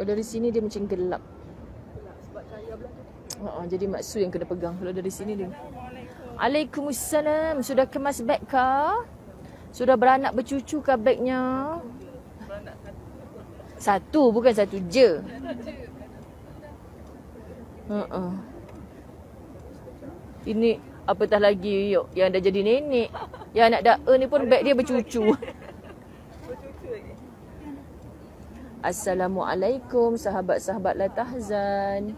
Kalau dari sini dia macam gelap. Jadi Mak Su yang kena pegang. Kalau dari sini dia. Waalaikumsalam. Sudah kemas beg kah? Sudah beranak bercucu kah begnya? Satu, bukan satu je. Ini apatah lagi yuk, yang dah jadi nenek. Yang anak dak ni pun beg dia bercucu. Assalamualaikum sahabat-sahabat La Tahzan.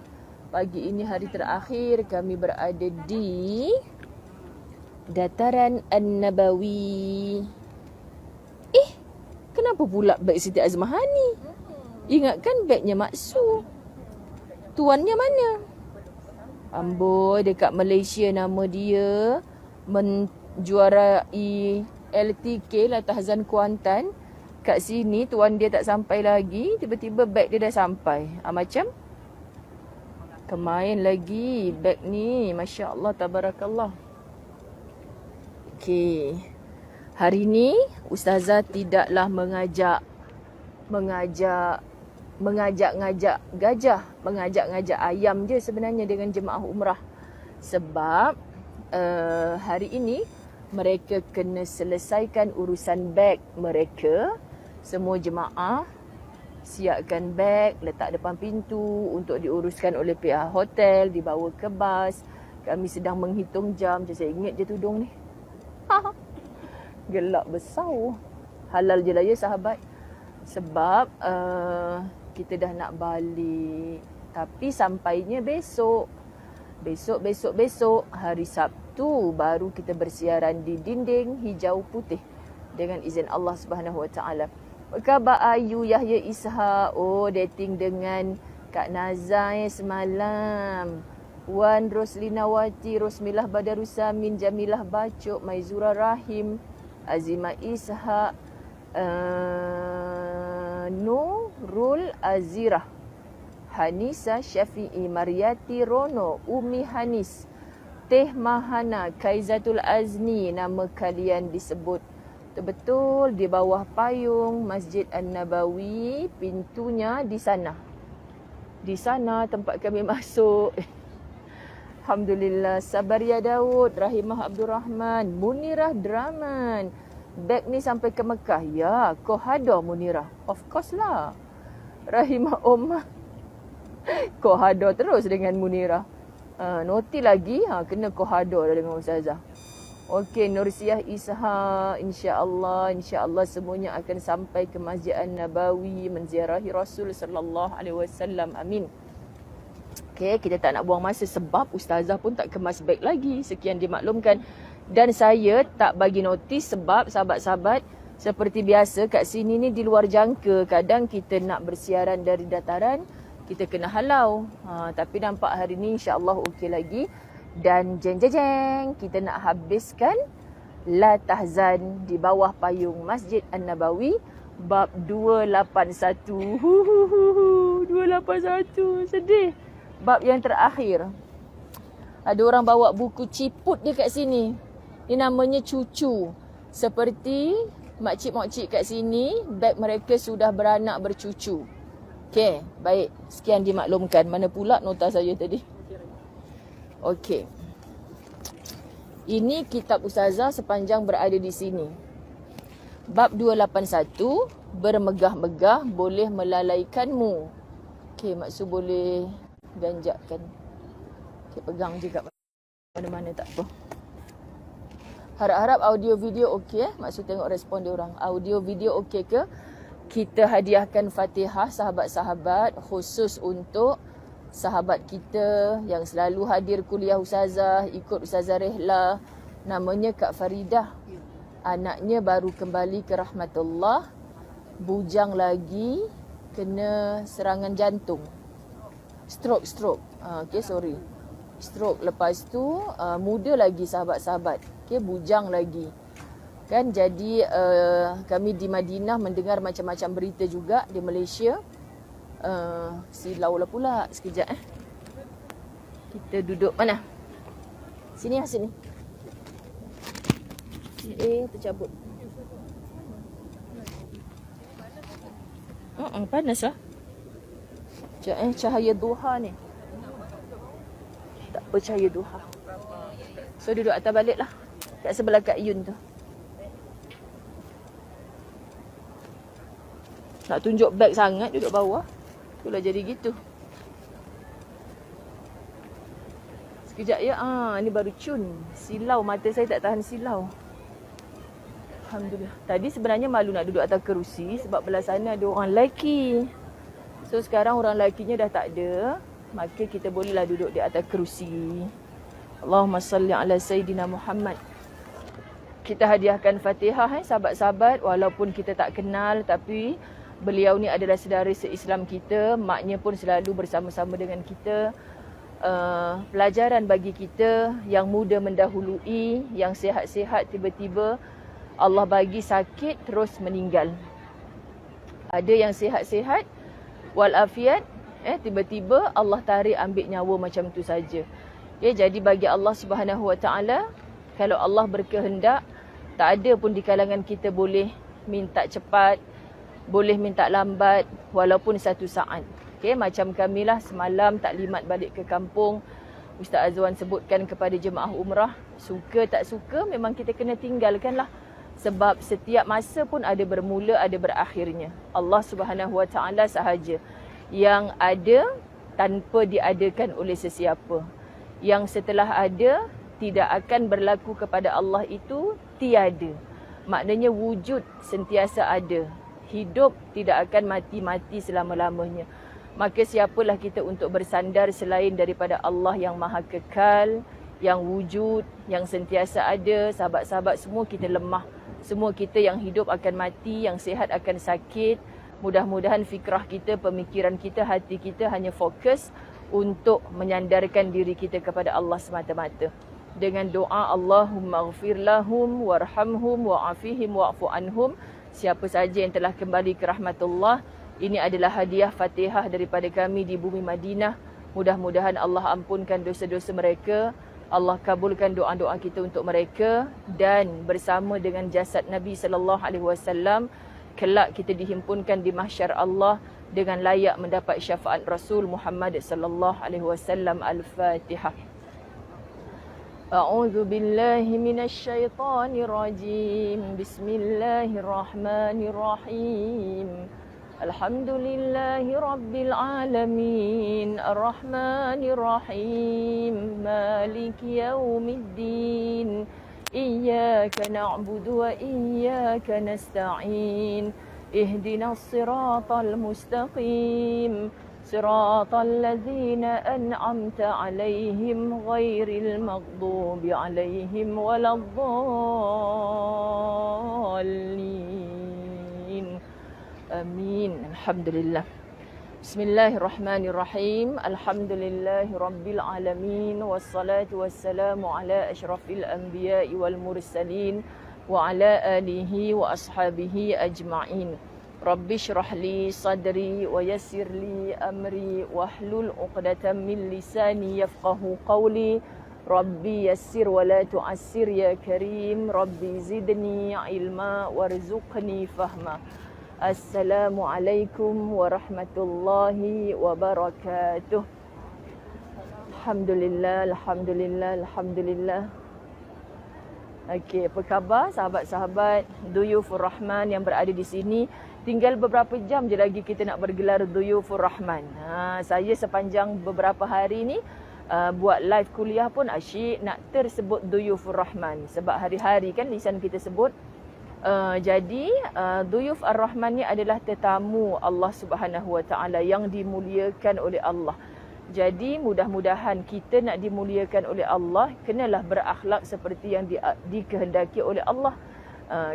Pagi ini hari terakhir kami berada di Dataran An-Nabawi. Kenapa pula beg Siti Azmahani? Ingatkan begnya Mak Su. Tuannya mana? Amboi, dekat Malaysia nama dia menjuarai LTK La Tahzan Kuantan. Kat sini tuan dia tak sampai lagi, tiba-tiba beg dia dah sampai. Macam kemain lagi beg ni. Masya Allah, tabarakallah. Okey. Hari ni Ustazah tidaklah mengajak gajah, mengajak ayam je sebenarnya dengan jemaah umrah. Sebab hari ini mereka kena selesaikan urusan beg mereka. Semua jemaah siapkan beg, letak depan pintu untuk diuruskan oleh pihak hotel, dibawa ke bas. Kami sedang menghitung jam. Saya ingat je tudung ni. Gelap besar. Halal je lah ya sahabat. Sebab kita dah nak balik. Tapi sampainya besok. Besok hari Sabtu baru kita bersiaran di dinding hijau putih dengan izin Allah Subhanahu Wa Taala. Apa khabar Ayu Yahya Ishak? Oh, dating dengan Kak Nazai semalam. Wan Roslina Wati, Rosmilah Badarusamin, Jamilah Bacok, Maizura Rahim, Azimah Ishak, Nurul Azirah, Hanisa Syafi'i, Mariati Rono, Umi Hanis, Teh Mahana, Kaizatul Azni. Nama kalian disebut betul di bawah payung Masjid An-Nabawi. Pintunya di sana. Di sana tempat kami masuk. Alhamdulillah. Sabaria Daud, Rahimah Abdul Rahman, Munirah Draman. Beg ni sampai ke Mekah. Ya, Kohado Munirah. Of course lah. Rahimah Omar. Kohado terus dengan Munirah. Noti lagi, kena Kohado dengan Ustazah. Okey, Nursiah Ishak, insya-Allah semuanya akan sampai ke Masjid An-Nabawi menziarahi Rasul sallallahu alaihi wasallam. Amin. Okey, kita tak nak buang masa sebab Ustazah pun tak kemas beg lagi. Sekian dimaklumkan. Dan saya tak bagi notis sebab sahabat-sahabat seperti biasa kat sini ni di luar jangka. Kadang kita nak bersiaran dari dataran, kita kena halau. Tapi nampak hari ni insya-Allah okey lagi. Dan jeng, kita nak habiskan La Tahzan di bawah payung Masjid An-Nabawi bab 281. 281, sedih. Bab yang terakhir. Ada orang bawa buku ciput dia kat sini. Ini namanya cucu. Seperti makcik-makcik kat sini, beg mereka sudah beranak bercucu. Okey, baik. Sekian dimaklumkan. Mana pula nota saya tadi? Okey. Ini kitab Ustazah sepanjang berada di sini. Bab 281, bermegah-megah boleh melalaikanmu. Okey, maksud boleh ganjakkan. Okey, pegang juga mana-mana tak apa. Harap-harap audio video okey Maksud tengok respon dia orang. Audio video okey ke? Kita hadiahkan Fatihah sahabat-sahabat khusus untuk sahabat kita yang selalu hadir kuliah Ustazah, ikut Ustazah Rehla. Namanya Kak Faridah. Anaknya baru kembali ke rahmatullah. Bujang lagi, kena serangan jantung. Stroke. Okey, sorry. Stroke. Lepas tu muda lagi sahabat-sahabat. Okey, bujang lagi. Kan jadi kami di Madinah mendengar macam-macam berita juga di Malaysia. Silau lah pula sekejap Kita duduk mana? Sini. Tercabut. Panas lah. Sekejap cahaya duha ni. Tak apa cahaya duha. So duduk atas balik lah. Kat sebelah Kak Yun tu. Nak tunjuk beg sangat duduk bawah. Itulah jadi gitu. Sekejap ya. Ni baru cun. Silau. Mata saya tak tahan silau. Alhamdulillah. Tadi sebenarnya malu nak duduk atas kerusi sebab belah sana ada orang lelaki. So sekarang orang lelakinya dah tak ada. Maka kita bolehlah duduk di atas kerusi. Allahumma salli ala Sayyidina Muhammad. Kita hadiahkan Fatihah sahabat-sahabat. Walaupun kita tak kenal tapi beliau ni adalah saudara se-Islam kita. Maknya pun selalu bersama-sama dengan kita. Pelajaran bagi kita yang muda mendahului, yang sihat-sihat tiba-tiba Allah bagi sakit terus meninggal. Ada yang sihat-sihat walafiat, tiba-tiba Allah tarik ambil nyawa macam tu saja. Jadi bagi Allah Subhanahu Wa Taala, kalau Allah berkehendak, tak ada pun di kalangan kita boleh minta cepat, boleh minta lambat walaupun satu saat. Macam kamilah semalam taklimat balik ke kampung. Ustaz Azwan sebutkan kepada jemaah umrah, suka tak suka memang kita kena tinggalkanlah. Sebab setiap masa pun ada bermula, ada berakhirnya. Allah Subhanahu Wa Taala sahaja yang ada tanpa diadakan oleh sesiapa. Yang setelah ada tidak akan berlaku kepada Allah itu tiada. Maknanya wujud sentiasa ada. Hidup tidak akan mati-mati selama-lamanya. Maka siapalah kita untuk bersandar selain daripada Allah yang maha kekal, yang wujud, yang sentiasa ada. Sahabat-sahabat semua kita lemah. Semua kita yang hidup akan mati, yang sihat akan sakit. Mudah-mudahan fikrah kita, pemikiran kita, hati kita hanya fokus untuk menyandarkan diri kita kepada Allah semata-mata. Dengan doa Allahumma ghafir lahum warhamhum wa'afihim wa'fu anhum. Siapa saja yang telah kembali ke rahmatullah, ini adalah hadiah Fatihah daripada kami di bumi Madinah. Mudah-mudahan Allah ampunkan dosa-dosa mereka. Allah kabulkan doa-doa kita untuk mereka dan bersama dengan jasad Nabi sallallahu alaihi wasallam kelak kita dihimpunkan di mahsyar Allah dengan layak mendapat syafaat Rasul Muhammad sallallahu alaihi wasallam. Al-Fatihah. A'udzu billahi minasy syaithanir rajim. Bismillahirrahmanirrahim. Alhamdulillahi Rabbil Alamin. Ar-Rahmanir-Rahim. Maliki yaumiddin. Iyyaka na'budu wa iyyaka nasta'in. Ihdinas siratal mustaqim. Siratal ladzina an'amta 'alaihim ghairil maghdubi 'alaihim waladdallin. Amin. Alhamdulillah. Bismillahirrahmanirrahim. Alhamdulillahi Rabbil Alamin. Wassalatu wassalamu ala ashrafil anbiya'i wal mursalin. Wa ala alihi wa ashabihi ajma'in. Rabbi syrah li sadri wa yassir li amri. Wahlul uqdatan min lisani yafqahu qawli. Rabbi yassir wa la tu'assir ya karim. Rabbi zidni ilma warzuqni fahma. Assalamualaikum warahmatullahi wabarakatuh. Alhamdulillah, Alhamdulillah, Alhamdulillah. Okey, apa khabar sahabat-sahabat Duyufur Rahman yang berada di sini? Tinggal beberapa jam je lagi kita nak bergelar Duyufur Rahman. Saya sepanjang beberapa hari ni buat live kuliah pun asyik nak tersebut Duyufur Rahman. Sebab hari-hari kan lisan kita sebut. Jadi Duyuf Ar-Rahman ni adalah tetamu Allah Subhanahu Wa Taala yang dimuliakan oleh Allah. Jadi mudah-mudahan kita nak dimuliakan oleh Allah, kenalah berakhlak seperti yang dikehendaki oleh Allah.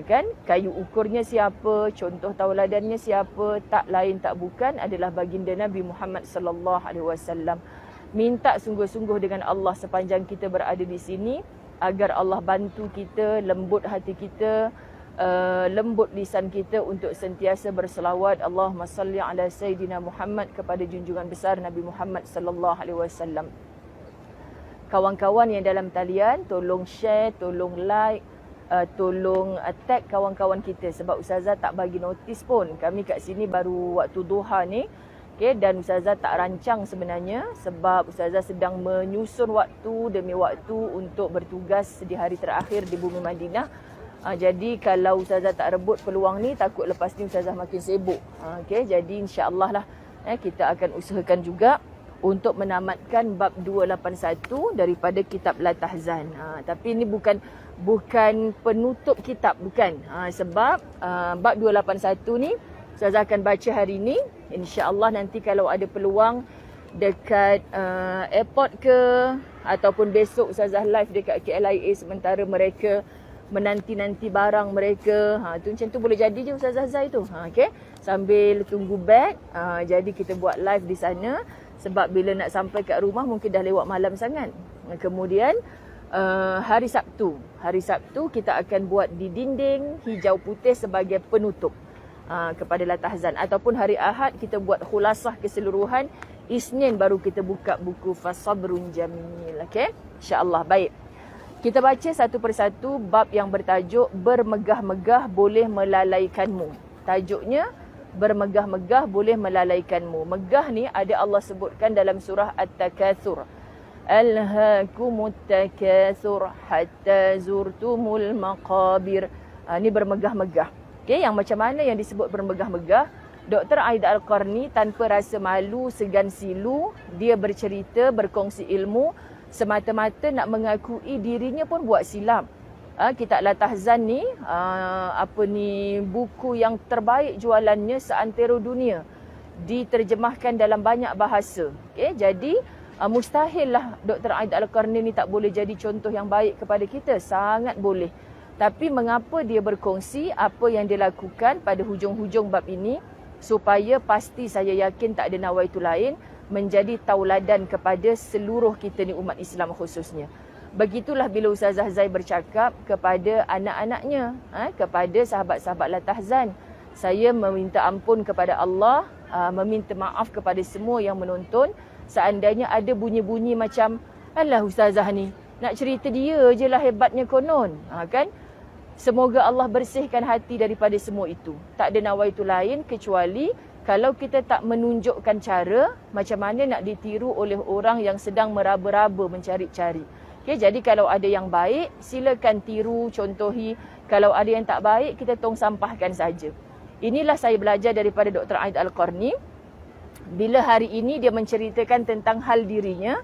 Kan kayu ukurnya siapa, contoh tauladannya siapa, tak lain tak bukan adalah baginda Nabi Muhammad sallallahu alaihi wasallam. Minta sungguh-sungguh dengan Allah sepanjang kita berada di sini agar Allah bantu kita, lembut hati kita, lembut lisan kita untuk sentiasa berselawat Allahumma salli ala Sayyidina Muhammad kepada junjungan besar Nabi Muhammad sallallahu alaihi wasallam. Kawan-kawan yang dalam talian tolong share, tolong like, tolong tag kawan-kawan kita sebab Ustazah tak bagi notis pun. Kami kat sini baru waktu duha ni Okay, dan Ustazah tak rancang sebenarnya sebab Ustazah sedang menyusun waktu demi waktu untuk bertugas di hari terakhir di Bumi Madinah. Jadi kalau Ustazah tak rebut peluang ni, takut lepas ni Ustazah makin sibuk. Okay, jadi insya-Allah lah kita akan usahakan juga untuk menamatkan bab 281 daripada kitab La Tahzan. Tapi ini bukan penutup kitab, bukan. Sebab bab 281 ni Ustazah akan baca hari ni. InsyaAllah nanti kalau ada peluang dekat airport ke ataupun besok Ustazah live dekat KLIA sementara mereka menanti-nanti barang mereka. Tu macam tu boleh jadi je Ustazah Zai tu. Okay? Sambil tunggu beg. Jadi kita buat live di sana. Sebab bila nak sampai kat rumah mungkin dah lewat malam sangat. Kemudian hari Sabtu kita akan buat di dinding hijau putih sebagai penutup kepada La Tahzan. Ataupun hari Ahad kita buat khulasah keseluruhan. Isnin baru kita buka buku Fasabrun Jamil. Okay? InsyaAllah. Baik. Kita baca satu persatu bab yang bertajuk Bermegah-megah boleh melalaikanmu. Tajuknya Bermegah-megah boleh melalaikanmu. Megah ni ada Allah sebutkan dalam surah At-Takatsur. Alhaakumut takatsur hatta zurtumul maqabir. Ni bermegah-megah. Okay, yang macam mana yang disebut bermegah-megah? Dr. Aida Al-Qarni tanpa rasa malu, segan silu, dia bercerita, berkongsi ilmu, semata-mata nak mengakui dirinya pun buat silap. Kitab La Tahzan ni buku yang terbaik jualannya seantero dunia. Diterjemahkan dalam banyak bahasa. Okay, jadi mustahil lah Dr. Aida Al-Qarni ni tak boleh jadi contoh yang baik kepada kita. Sangat boleh. Tapi mengapa dia berkongsi apa yang dia lakukan pada hujung-hujung bab ini, supaya pasti saya yakin tak ada nawaitu lain, menjadi tauladan kepada seluruh kita ni umat Islam khususnya. Begitulah bila Ustazah Zai bercakap kepada anak-anaknya, kepada sahabat-sahabat La Tahzan. Saya meminta ampun kepada Allah, meminta maaf kepada semua yang menonton. Seandainya ada bunyi-bunyi macam, alah Ustazah ni, nak cerita dia je lah hebatnya konon. Kan? Semoga Allah bersihkan hati daripada semua itu. Tak ada nawaitu lain kecuali kalau kita tak menunjukkan cara macam mana nak ditiru oleh orang yang sedang meraba-raba mencari-cari. Okay, jadi kalau ada yang baik, silakan tiru, contohi. Kalau ada yang tak baik, kita tong sampahkan saja. Inilah saya belajar daripada Dr. Aid Al-Qarni. Bila hari ini dia menceritakan tentang hal dirinya,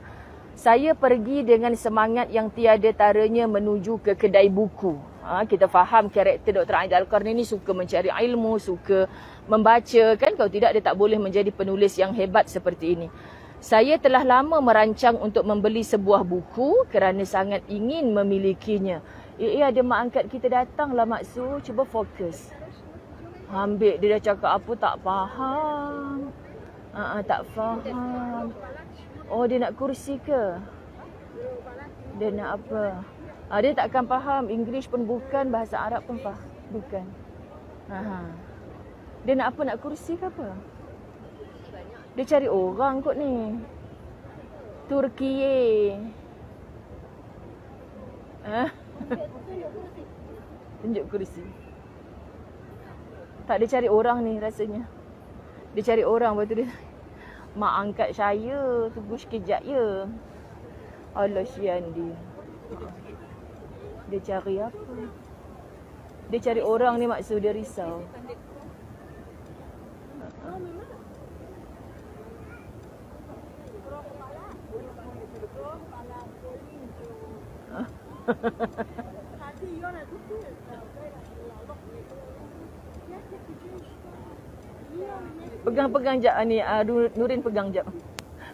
saya pergi dengan semangat yang tiada taranya menuju ke kedai buku. Kita faham karakter Dr. Aid Al-Qarni ni suka mencari ilmu, suka membaca, kan? Kalau tidak dia tak boleh menjadi penulis yang hebat seperti ini. Saya telah lama merancang untuk membeli sebuah buku kerana sangat ingin memilikinya. Ada mak angkat kita datang lah Mak Su, cuba fokus. Ambil, dia dah cakap apa tak faham. Tak faham. Oh, dia nak kursi ke? Dia nak apa? Dia takkan faham. English pun bukan, bahasa Arab pun bukan. Dia nak apa? Nak kursi ke apa? Dia cari orang kot ni. Turkiye. Tunjuk kursi. Tak, dia cari orang ni rasanya. Dia cari orang, lepas tu dia, mak angkat saya, tunggu sekejap ya. Allah sian dia. Dia cari apa? Dia cari orang ni, maksud dia risau. Pegang-pegang jap ni, Nurin pegang jap.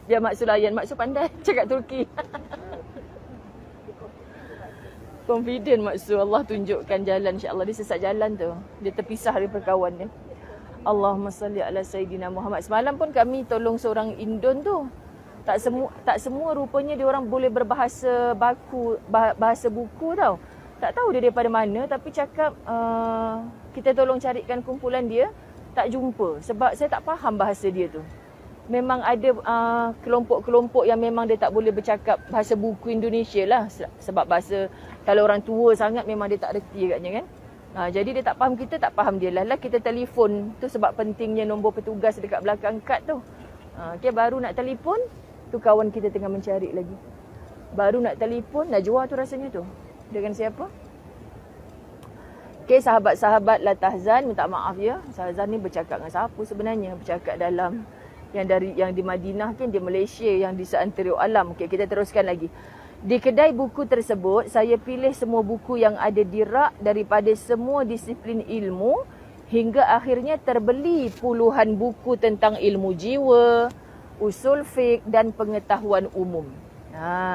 Biar Mak Su layan. Mak Su pandai cakap Turki. Confident Mak Su. Allah tunjukkan jalan, insya-Allah. Dia sesat jalan tu. Dia terpisah daripada kawan dia. Allahumma salli ala Sayyidina Muhammad. Semalam pun kami tolong seorang Indon tu. Tak semua rupanya dia orang boleh berbahasa baku, bahasa buku tau. Tak tahu dia daripada mana, tapi cakap kita tolong carikan kumpulan dia. Tak jumpa sebab saya tak faham bahasa dia tu. Memang ada kelompok-kelompok yang memang dia tak boleh bercakap bahasa buku Indonesia lah. Sebab bahasa, kalau orang tua sangat memang dia tak reti agaknya kan. Jadi dia tak faham kita, tak faham dia lah. Kita telefon tu sebab pentingnya nombor petugas dekat belakang kad tu. Okay, baru nak telefon, tu kawan kita tengah mencari lagi. Baru nak telefon, Najwa tu rasanya tu. Dengan siapa? Okay, sahabat-sahabat La Tahzan, minta maaf ya. Tahzan ni bercakap dengan siapa sebenarnya? Bercakap dalam yang di Madinah kan, di Malaysia, yang di seantero alam. Okay, kita teruskan lagi. Di kedai buku tersebut, saya pilih semua buku yang ada di rak daripada semua disiplin ilmu hingga akhirnya terbeli puluhan buku tentang ilmu jiwa, usul fiqh dan pengetahuan umum.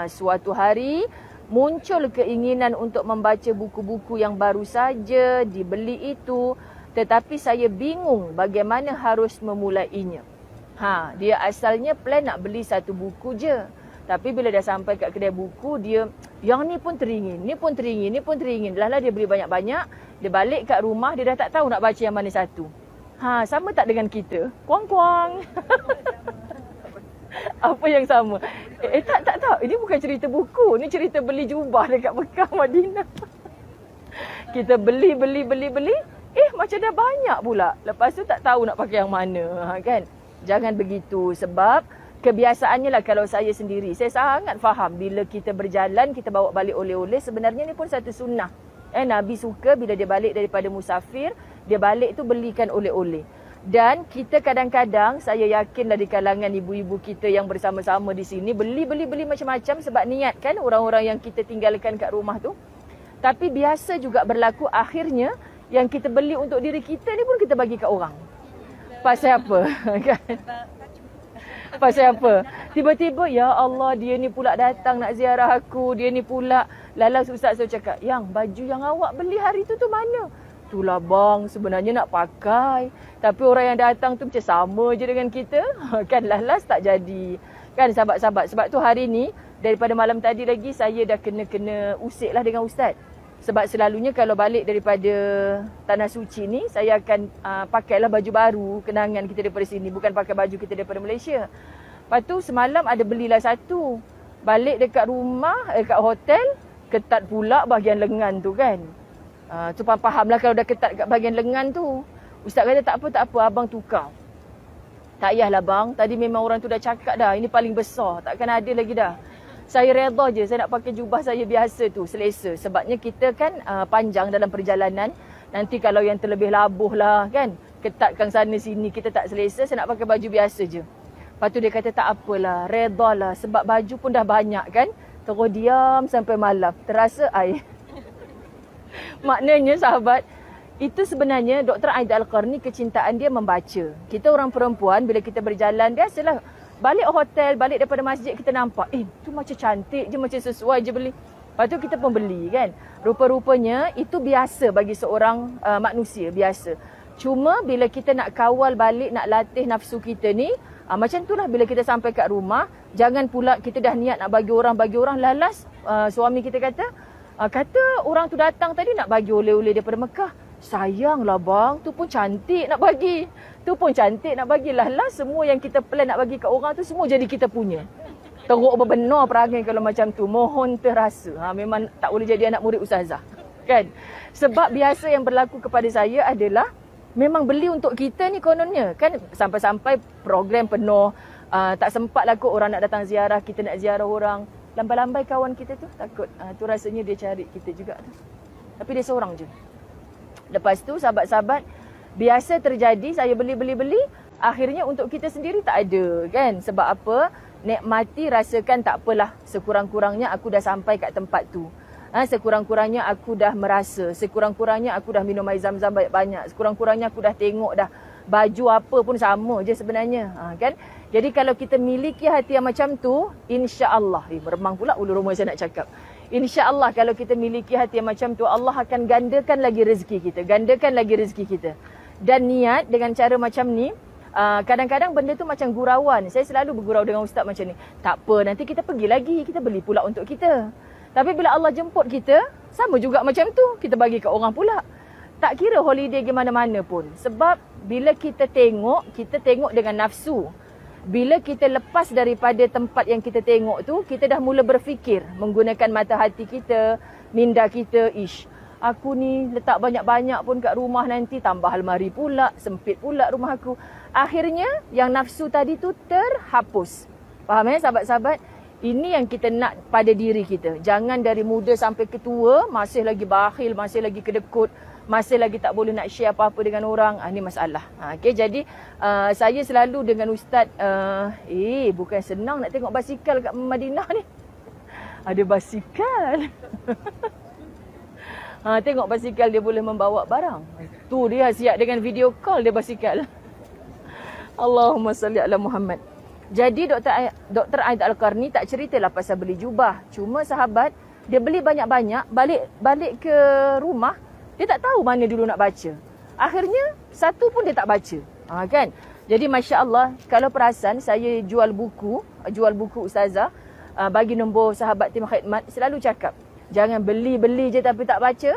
Suatu hari muncul keinginan untuk membaca buku-buku yang baru saja dibeli itu, tetapi saya bingung bagaimana harus memulainya. Dia asalnya plan nak beli satu buku je. Tapi bila dah sampai kat kedai buku, dia yang ni pun teringin, ni pun teringin, ni pun teringin. Lala dia beli banyak-banyak, dia balik kat rumah, dia dah tak tahu nak baca yang mana satu. Sama tak dengan kita? Kuang-kuang. Apa yang sama? Tak. Ini bukan cerita buku. Ini cerita beli jubah dekat Mekah, Madinah. Kita beli. Macam dah banyak pula. Lepas tu tak tahu nak pakai yang mana. Kan? Jangan begitu. Sebab kebiasaannya lah kalau saya sendiri. Saya sangat faham bila kita berjalan, kita bawa balik oleh-oleh. Sebenarnya ni pun satu sunnah. Nabi suka bila dia balik daripada musafir, dia balik tu belikan oleh-oleh. Dan kita kadang-kadang, saya yakinlah di kalangan ibu-ibu kita yang bersama-sama di sini, beli macam-macam sebab niat kan orang-orang yang kita tinggalkan kat rumah tu. Tapi biasa juga berlaku akhirnya yang kita beli untuk diri kita ni pun kita bagi kat orang. Pasal apa? Pasal apa? Tiba-tiba, ya Allah, dia ni pula datang nak ziarah aku. Dia ni pula. Lalas ustaz saya cakap, yang baju yang awak beli hari tu mana? Itulah bang, sebenarnya nak pakai. Tapi orang yang datang tu macam sama je dengan kita. Kan lalas tak jadi. Kan sahabat-sahabat. Sebab tu hari ni, daripada malam tadi lagi, saya dah kena usik lah dengan ustaz. Sebab selalunya kalau balik daripada Tanah Suci ni, saya akan pakailah baju baru, kenangan kita daripada sini. Bukan pakai baju kita daripada Malaysia. Lepas tu semalam ada belilah satu. Balik dekat rumah, dekat hotel, ketat pula bahagian lengan tu kan. Tu faham lah kalau dah ketat kat bahagian lengan tu. Ustaz kata tak apa, abang tukar. Tak payahlah bang, tadi memang orang tu dah cakap dah, ini paling besar, takkan ada lagi dah. Saya redha je, saya nak pakai jubah saya biasa tu, selesa. Sebabnya kita kan panjang dalam perjalanan. Nanti kalau yang terlebih labuh lah kan, ketatkan sana sini, kita tak selesa, saya nak pakai baju biasa je. Lepas tu dia kata tak apalah, redha lah. Sebab baju pun dah banyak kan. Terus diam sampai malam, terasa air. Maknanya sahabat, itu sebenarnya Dr. Aida Al-Qarni kecintaan dia membaca. Kita orang perempuan bila kita berjalan, biasalah balik hotel, balik daripada masjid kita nampak, tu macam cantik je, macam sesuai je beli. Lepas tu kita pun beli kan. Rupa-rupanya itu biasa bagi seorang manusia, biasa. Cuma bila kita nak kawal balik, nak latih nafsu kita ni, macam itulah bila kita sampai kat rumah, jangan pula kita dah niat nak bagi orang, lalas suami kita kata orang tu datang tadi nak bagi oleh-oleh daripada Mekah. Sayanglah bang, tu pun cantik nak bagi. Lalas semua yang kita plan nak bagi kat orang tu semua jadi kita punya. Teruk benar perangai kalau macam tu. Mohon terasa. Memang tak boleh jadi anak murid ustazah. Kan? Sebab biasa yang berlaku kepada saya adalah memang beli untuk kita ni kononnya. Kan sampai-sampai program penuh. Tak sempat lah kot orang nak datang ziarah. Kita nak ziarah orang. Lambai-lambai kawan kita tu takut. Tu rasanya dia cari kita juga tu. Tapi dia seorang je. Lepas tu sahabat-sahabat, biasa terjadi saya beli. Akhirnya untuk kita sendiri tak ada kan. Sebab apa? Nikmati, rasakan tak apalah. Sekurang-kurangnya aku dah sampai kat tempat tu. Sekurang-kurangnya aku dah merasa. Sekurang-kurangnya aku dah minum air zam-zam banyak-banyak. Sekurang-kurangnya aku dah tengok dah. Baju apa pun sama je sebenarnya. Kan? Jadi kalau kita miliki hati yang macam tu, insya-Allah. Meremang pula ulu rumah saya nak cakap. InsyaAllah kalau kita miliki hati yang macam tu, Allah akan gandakan lagi rezeki kita. Dan niat dengan cara macam ni, kadang-kadang benda tu macam gurauan. Saya selalu bergurau dengan ustaz macam ni. Tak apa, nanti kita pergi lagi, kita beli pula untuk kita. Tapi bila Allah jemput kita, sama juga macam tu, kita bagi kat orang pula. Tak kira holiday ke mana-mana pun. Sebab bila kita tengok dengan nafsu. Bila kita lepas daripada tempat yang kita tengok tu, kita dah mula berfikir menggunakan mata hati kita, minda kita, Aku ni letak banyak-banyak pun kat rumah nanti tambah almari pula, sempit pula rumah aku. Akhirnya yang nafsu tadi tu terhapus. Faham sahabat-sahabat? Ini yang kita nak pada diri kita. Jangan dari muda sampai ke tua masih lagi bakhil, masih lagi kedekut, masih lagi tak boleh nak share apa-apa dengan orang. Ini masalah. Okay, jadi saya selalu dengan Ustaz, bukan senang nak tengok basikal kat Madinah ni. Ada basikal. Tengok basikal dia boleh membawa barang. Tu dia siap dengan video call dia basikal. Allahumma salli ala Muhammad. Jadi Dr. Aid Al-Qarni tak ceritalah pasal beli jubah. Cuma sahabat, dia beli banyak-banyak, balik ke rumah, dia tak tahu mana dulu nak baca. Akhirnya, satu pun dia tak baca. Kan? Jadi Masya Allah, kalau perasan saya jual buku Ustazah, bagi nombor sahabat tim khidmat, selalu cakap, jangan beli-beli je tapi tak baca.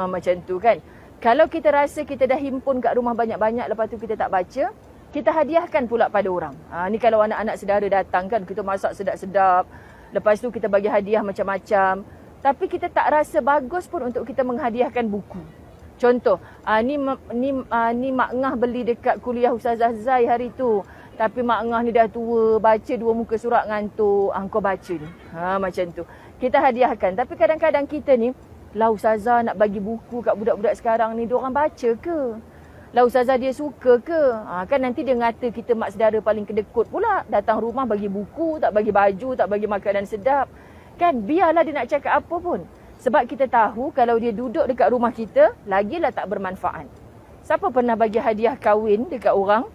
Macam tu kan. Kalau kita rasa kita dah himpun kat rumah banyak-banyak, lepas tu kita tak baca, kita hadiahkan pula pada orang. Ni kalau anak-anak saudara datang kan, kita masak sedap-sedap. Lepas tu kita bagi hadiah macam-macam. Tapi kita tak rasa bagus pun untuk kita menghadiahkan buku. Contoh, ni Mak Ngah beli dekat kuliah Ustazah Zai hari tu. Tapi Mak Ngah ni dah tua, baca 2 muka surat ngantuk. Kau baca ni. Macam tu. Kita hadiahkan. Tapi kadang-kadang kita ni, lah Ustazah nak bagi buku kat budak-budak sekarang ni, diorang baca ke? Lah Ustazah dia suka ke? Kan nanti dia ngata kita mak saudara paling kedekut pula. Datang rumah bagi buku, tak bagi baju, tak bagi makanan sedap. Kan biarlah dia nak cakap apa pun. Sebab kita tahu kalau dia duduk dekat rumah kita, lagilah tak bermanfaat. Siapa pernah bagi hadiah kahwin dekat orang?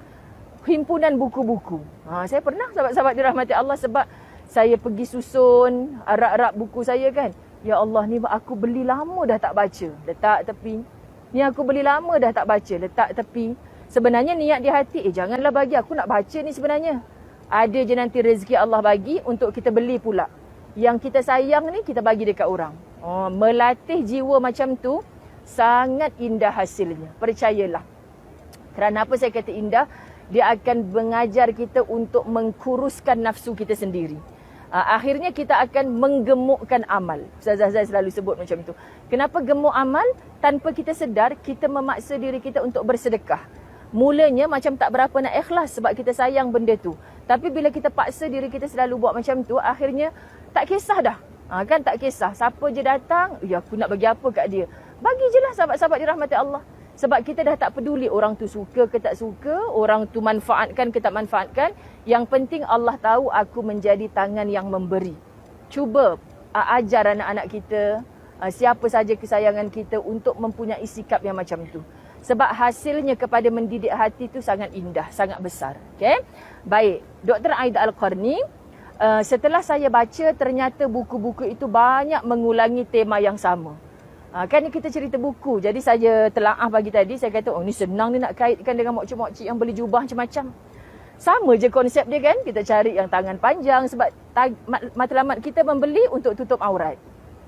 Himpunan buku-buku. Saya pernah sahabat-sahabat dirahmati Allah sebab saya pergi susun rak-rak buku saya kan. Ya Allah ni aku beli lama dah tak baca. Letak tepi. Ni aku beli lama dah tak baca, letak tepi. Sebenarnya niat di hati, janganlah bagi, aku nak baca ni sebenarnya. Ada je nanti rezeki Allah bagi untuk kita beli pula. Yang kita sayang ni kita bagi dekat orang. Melatih jiwa macam tu sangat indah hasilnya. Percayalah. Kerana apa saya kata indah? Dia akan mengajar kita untuk mengkuruskan nafsu kita sendiri. Akhirnya kita akan menggemukkan amal. Ustazah Zai selalu sebut macam tu. Kenapa gemuk amal? Tanpa kita sedar, kita memaksa diri kita untuk bersedekah. Mulanya macam tak berapa nak ikhlas sebab kita sayang benda tu. Tapi bila kita paksa diri kita selalu buat macam tu, akhirnya tak kisah dah. Kan tak kisah. Siapa je datang, aku nak bagi apa kat dia. Bagi je lah sahabat-sahabat dirahmati Allah. Sebab kita dah tak peduli orang tu suka ke tak suka, orang tu manfaatkan ke tak manfaatkan. Yang penting Allah tahu aku menjadi tangan yang memberi. Cuba ajar anak-anak kita, siapa saja kesayangan kita untuk mempunyai sikap yang macam tu. Sebab hasilnya kepada mendidik hati tu sangat indah, sangat besar. Okay? Baik, Dr. Aida Al-Qarni, setelah saya baca ternyata buku-buku itu banyak mengulangi tema yang sama. Kan kita cerita buku. Jadi saya telaah pagi tadi, saya kata, ni senang ni nak kaitkan dengan mokcik-mokcik yang beli jubah macam-macam. Sama je konsep dia kan. Kita cari yang tangan panjang sebab matlamat kita membeli untuk tutup aurat.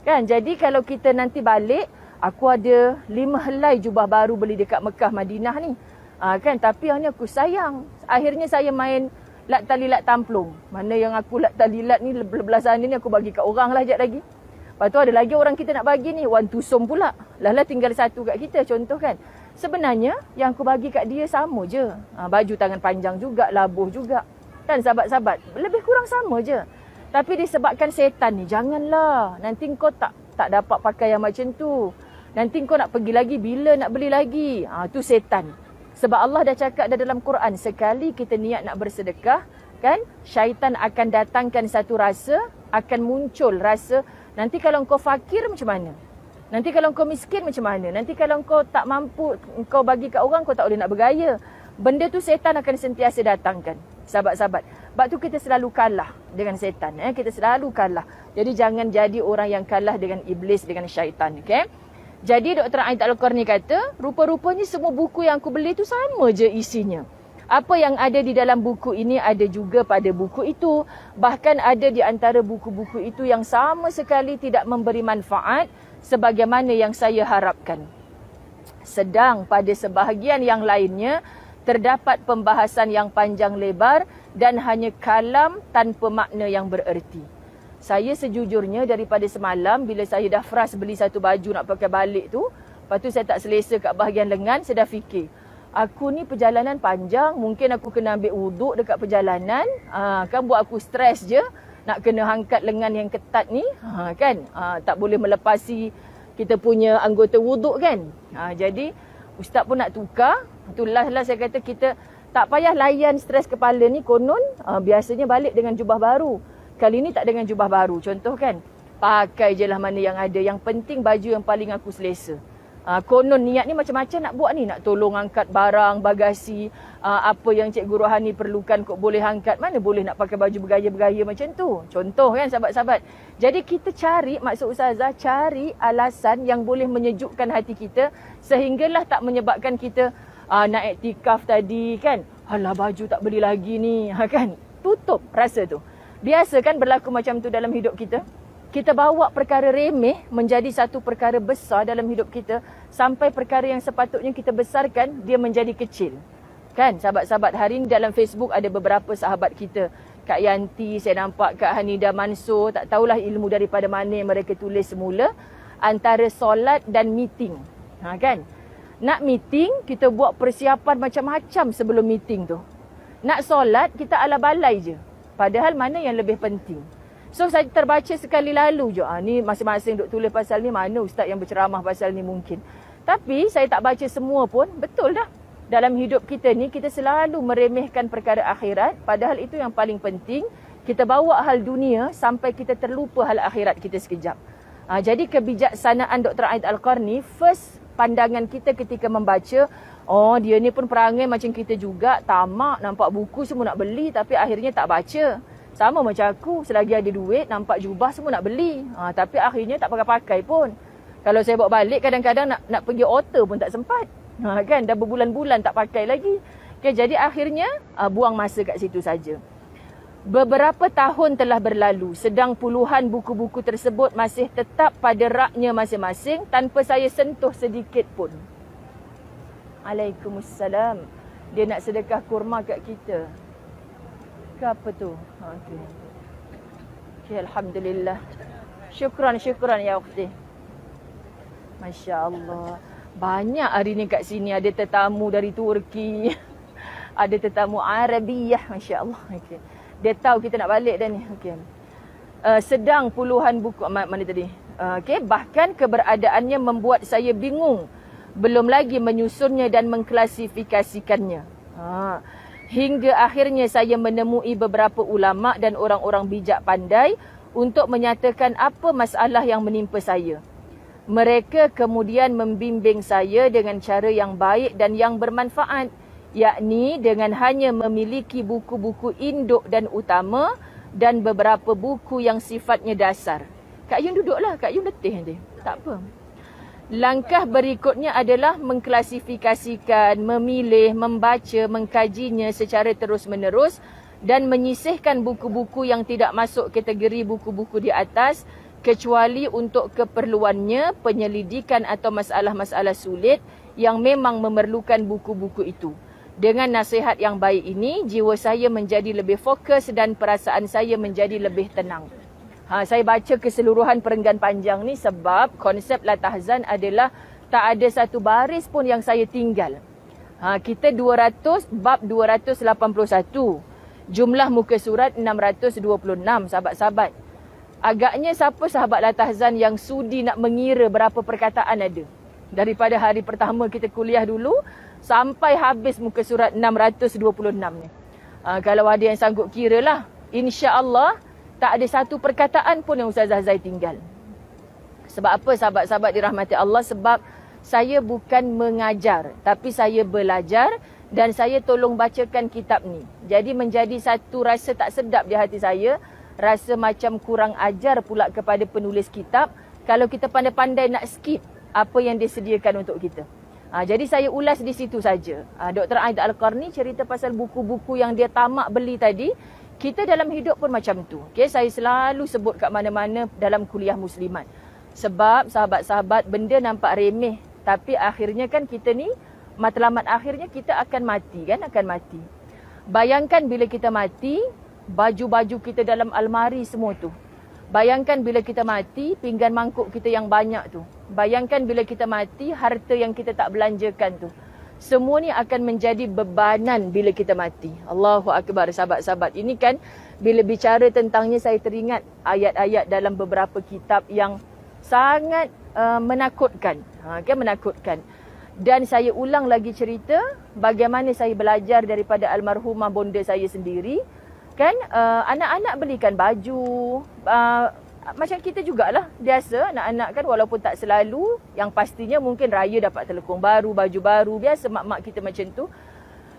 Kan? Jadi kalau kita nanti balik, aku ada 5 helai jubah baru beli dekat Mekah, Madinah ni. Kan? Tapi yang ni aku sayang. Akhirnya saya main lat tali lat tamplung. Mana yang aku lat tali lat ni belah sana ni aku bagi kat orang lah sekejap lagi. Lepas tu ada lagi orang kita nak bagi ni, wan tusum pula. Lah tinggal satu kat kita, contoh kan. Sebenarnya yang aku bagi kat dia sama je. Baju tangan panjang juga, labuh juga. Kan sahabat-sahabat, lebih kurang sama je. Tapi disebabkan setan ni, janganlah. Nanti kau tak dapat pakai yang macam tu. Nanti kau nak pergi lagi, bila nak beli lagi. Tu setan. Sebab Allah dah cakap dalam Quran, sekali kita niat nak bersedekah, kan, syaitan akan datangkan satu rasa, akan muncul rasa, nanti kalau kau fakir macam mana? Nanti kalau kau miskin macam mana? Nanti kalau kau tak mampu, kau bagi kat orang, kau tak boleh nak bergaya. Benda tu setan akan sentiasa datangkan. Sahabat-sahabat. Sebab tu kita selalu kalah dengan setan. Kita selalu kalah. Jadi jangan jadi orang yang kalah dengan iblis, dengan syaitan. Okay? Jadi Dr. Aida Al-Qarni kata, rupa-rupanya semua buku yang aku beli tu sama je isinya. Apa yang ada di dalam buku ini ada juga pada buku itu. Bahkan ada di antara buku-buku itu yang sama sekali tidak memberi manfaat sebagaimana yang saya harapkan. Sedang pada sebahagian yang lainnya terdapat pembahasan yang panjang lebar dan hanya kalam tanpa makna yang bererti. Saya sejujurnya daripada semalam bila saya dah frust beli satu baju nak pakai balik tu, lepas tu saya tak selesa kat bahagian lengan, saya dah fikir, aku ni perjalanan panjang, mungkin aku kena ambil wuduk dekat perjalanan, kan buat aku stres je, nak kena angkat lengan yang ketat ni, kan, tak boleh melepasi kita punya anggota wuduk kan. Jadi ustaz pun nak tukar, tu last saya kata kita tak payah layan stres kepala ni, konon biasanya balik dengan jubah baru. Kali ni tak dengan jubah baru. Contoh kan, pakai je lah mana yang ada. Yang penting baju yang paling aku selesa. Konon niat ni macam-macam nak buat ni. Nak tolong angkat barang, bagasi. Apa yang Cikgu Rohani perlukan kok boleh angkat. Mana boleh nak pakai baju bergaya-bergaya macam tu. Contoh kan sahabat-sahabat. Jadi kita cari, maksud Ustazah, cari alasan yang boleh menyejukkan hati kita. Sehinggalah tak menyebabkan kita nak iktikaf tadi kan. Alah baju tak beli lagi ni. Kan? Tutup rasa tu. Biasa kan berlaku macam tu dalam hidup kita. Kita bawa perkara remeh menjadi satu perkara besar dalam hidup kita. Sampai perkara yang sepatutnya kita besarkan, dia menjadi kecil. Kan sahabat-sahabat, hari ni dalam Facebook ada beberapa sahabat kita. Kak Yanti, saya nampak Kak Hanida Mansur. Tak tahulah ilmu daripada mana yang mereka tulis semula. Antara solat dan meeting. Kan? Nak meeting, kita buat persiapan macam-macam sebelum meeting tu. Nak solat, kita ala balai je. Padahal mana yang lebih penting. So saya terbaca sekali lalu je. Ni masing-masing duk tulis pasal ni. Mana ustaz yang berceramah pasal ni mungkin. Tapi saya tak baca semua pun. Betul dah. Dalam hidup kita ni kita selalu meremehkan perkara akhirat. Padahal itu yang paling penting. Kita bawa hal dunia sampai kita terlupa hal akhirat kita sekejap. Jadi kebijaksanaan Dr. Aid Al-Qarni, first pandangan kita ketika membaca, oh dia ni pun perangai macam kita juga, tamak, nampak buku semua nak beli tapi akhirnya tak baca. Sama macam aku, selagi ada duit, nampak jubah semua nak beli. Tapi akhirnya tak pakai-pakai pun. Kalau saya bawa balik kadang-kadang nak pergi altar pun tak sempat. Kan dah berbulan-bulan tak pakai lagi. Okay, jadi akhirnya buang masa kat situ saja. Beberapa tahun telah berlalu, sedang puluhan buku-buku tersebut masih tetap pada raknya masing-masing tanpa saya sentuh sedikit pun. Waalaikumsalam. Dia nak sedekah kurma kat kita. Ke apa tu? Okey. Okay, alhamdulillah. Syukran ya ukhti. Masya Allah. Banyak hari ni kat sini ada tetamu dari Turki. Ada tetamu Arabiah, Masya Allah. Okay. Dia tahu kita nak balik dah ni. Okay. Sedang puluhan buku, mana tadi? Okay. Bahkan keberadaannya membuat saya bingung. Belum lagi menyusunnya dan mengklasifikasikannya. Hingga akhirnya saya menemui beberapa ulama dan orang-orang bijak pandai untuk menyatakan apa masalah yang menimpa saya. Mereka kemudian membimbing saya dengan cara yang baik dan yang bermanfaat, yakni dengan hanya memiliki buku-buku induk dan utama dan beberapa buku yang sifatnya dasar. Kak Yun duduklah, Kak Yun letih nanti. Tak apa. Langkah berikutnya adalah mengklasifikasikan, memilih, membaca, mengkajinya secara terus-menerus dan menyisihkan buku-buku yang tidak masuk kategori buku-buku di atas kecuali untuk keperluannya, penyelidikan atau masalah-masalah sulit yang memang memerlukan buku-buku itu. Dengan nasihat yang baik ini, jiwa saya menjadi lebih fokus dan perasaan saya menjadi lebih tenang. Saya baca keseluruhan perenggan panjang ni sebab konsep La Tahzan adalah tak ada satu baris pun yang saya tinggal. Kita 200, bab 281. Jumlah muka surat 626, sahabat-sahabat. Agaknya siapa sahabat La Tahzan yang sudi nak mengira berapa perkataan ada? Daripada hari pertama kita kuliah dulu sampai habis muka surat 626 ni. Kalau ada yang sanggup kira lah, insya-Allah tak ada satu perkataan pun yang Ustazah Zai tinggal. Sebab apa sahabat-sahabat dirahmati Allah? Sebab saya bukan mengajar, tapi saya belajar dan saya tolong bacakan kitab ni. Jadi menjadi satu rasa tak sedap di hati saya. Rasa macam kurang ajar pula kepada penulis kitab kalau kita pandai-pandai nak skip apa yang disediakan untuk kita. Jadi saya ulas di situ saja. Dr. Aid Al-Qarni cerita pasal buku-buku yang dia tamak beli tadi. Kita dalam hidup pun macam tu. Okay, saya selalu sebut kat mana-mana dalam kuliah muslimat. Sebab sahabat-sahabat benda nampak remeh. Tapi akhirnya kan kita ni, matlamat akhirnya kita akan mati kan, akan mati. Bayangkan bila kita mati, baju-baju kita dalam almari semua tu. Bayangkan bila kita mati, pinggan mangkuk kita yang banyak tu. Bayangkan bila kita mati, harta yang kita tak belanjakan tu. Semua ni akan menjadi bebanan bila kita mati. Allahu Akbar, sahabat-sahabat. Ini kan bila bicara tentangnya saya teringat ayat-ayat dalam beberapa kitab yang sangat menakutkan. Kan menakutkan. Dan saya ulang lagi cerita bagaimana saya belajar daripada almarhumah bonda saya sendiri. Kan anak-anak belikan baju, macam kita jugalah biasa anak-anak kan, walaupun tak selalu, yang pastinya mungkin raya dapat telekung baru, baju baru, biasa mak-mak kita macam tu.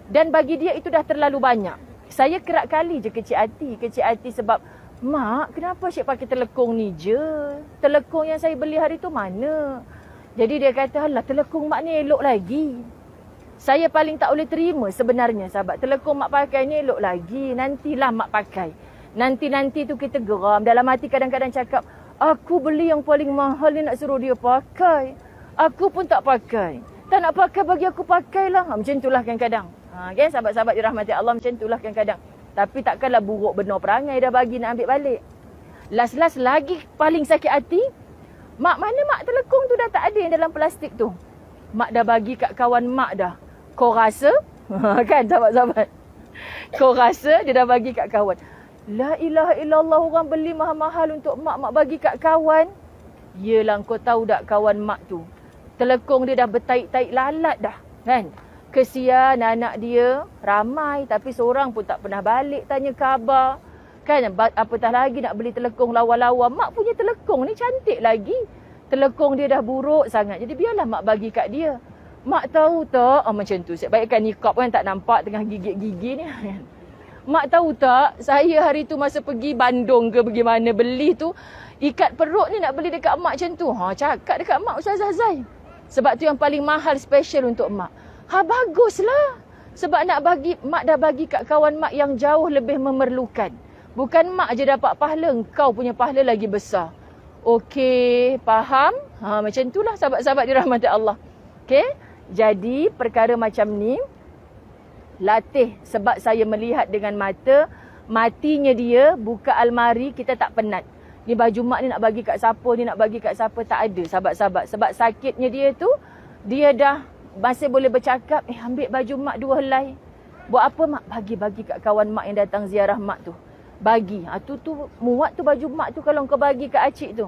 Dan bagi dia itu dah terlalu banyak. Saya kerap kali je kecil hati sebab mak, kenapa asyik pakai telekung ni je? Telekung yang saya beli hari tu mana? Jadi dia kata, alah telekung mak ni elok lagi. Saya paling tak boleh terima sebenarnya sahabat. Telekung mak pakai ni elok lagi. Nantilah mak pakai. Nanti tu kita geram. Dalam hati kadang-kadang cakap, aku beli yang paling mahal ni nak suruh dia pakai. Aku pun tak pakai. Tak nak pakai bagi aku pakailah. Macam itulah kadang-kadang. Kan sahabat-sahabat dirahmati Allah, macam itulah kadang-kadang. Tapi takkanlah buruk benar perangai dah bagi nak ambil balik. Last lagi paling sakit hati. Mak, mana mak telekung tu dah tak ada yang dalam plastik tu. Mak dah bagi kat kawan mak dah. Kau rasa? Kan sahabat-sahabat? Kau rasa dia dah bagi kat kawan. La ilaha illallah, orang beli mahal-mahal untuk mak bagi kat kawan. Yelah, kau tahu tak kawan mak tu, telekung dia dah bertaik-taik lalat dah. Kan? Kesian anak dia, ramai tapi seorang pun tak pernah balik tanya khabar. Kan? Apatah lagi nak beli telekung lawa-lawa. Mak punya telekung ni cantik lagi. Telekung dia dah buruk sangat. Jadi biarlah mak bagi kat dia. Mak tahu tak? Macam tu. Sebaikkan nikab kan tak nampak tengah gigit-gigi ni. Mak tahu tak? Saya hari tu masa pergi Bandung ke pergi mana beli tu. Ikat perut ni nak beli dekat mak macam tu. Cakap dekat mak Ustazah Zai. Sebab tu yang paling mahal special untuk mak. Baguslah. Sebab nak bagi, mak dah bagi kat kawan mak yang jauh lebih memerlukan. Bukan mak je dapat pahala, kau punya pahala lagi besar. Okey, faham? Macam itulah sahabat-sahabat dirahmati Allah. Okey? Jadi perkara macam ni latih, sebab saya melihat dengan mata matinya dia, buka almari kita tak penat. Ni baju mak ni nak bagi kat siapa, ni nak bagi kat siapa, tak ada sahabat-sahabat. Sebab sakitnya dia tu, dia dah masih boleh bercakap, ambil baju mak 2 helai. Buat apa mak? Bagi kat kawan mak yang datang ziarah mak tu. Bagi. Tu muat tu baju mak tu kalau kau bagi kat acik tu.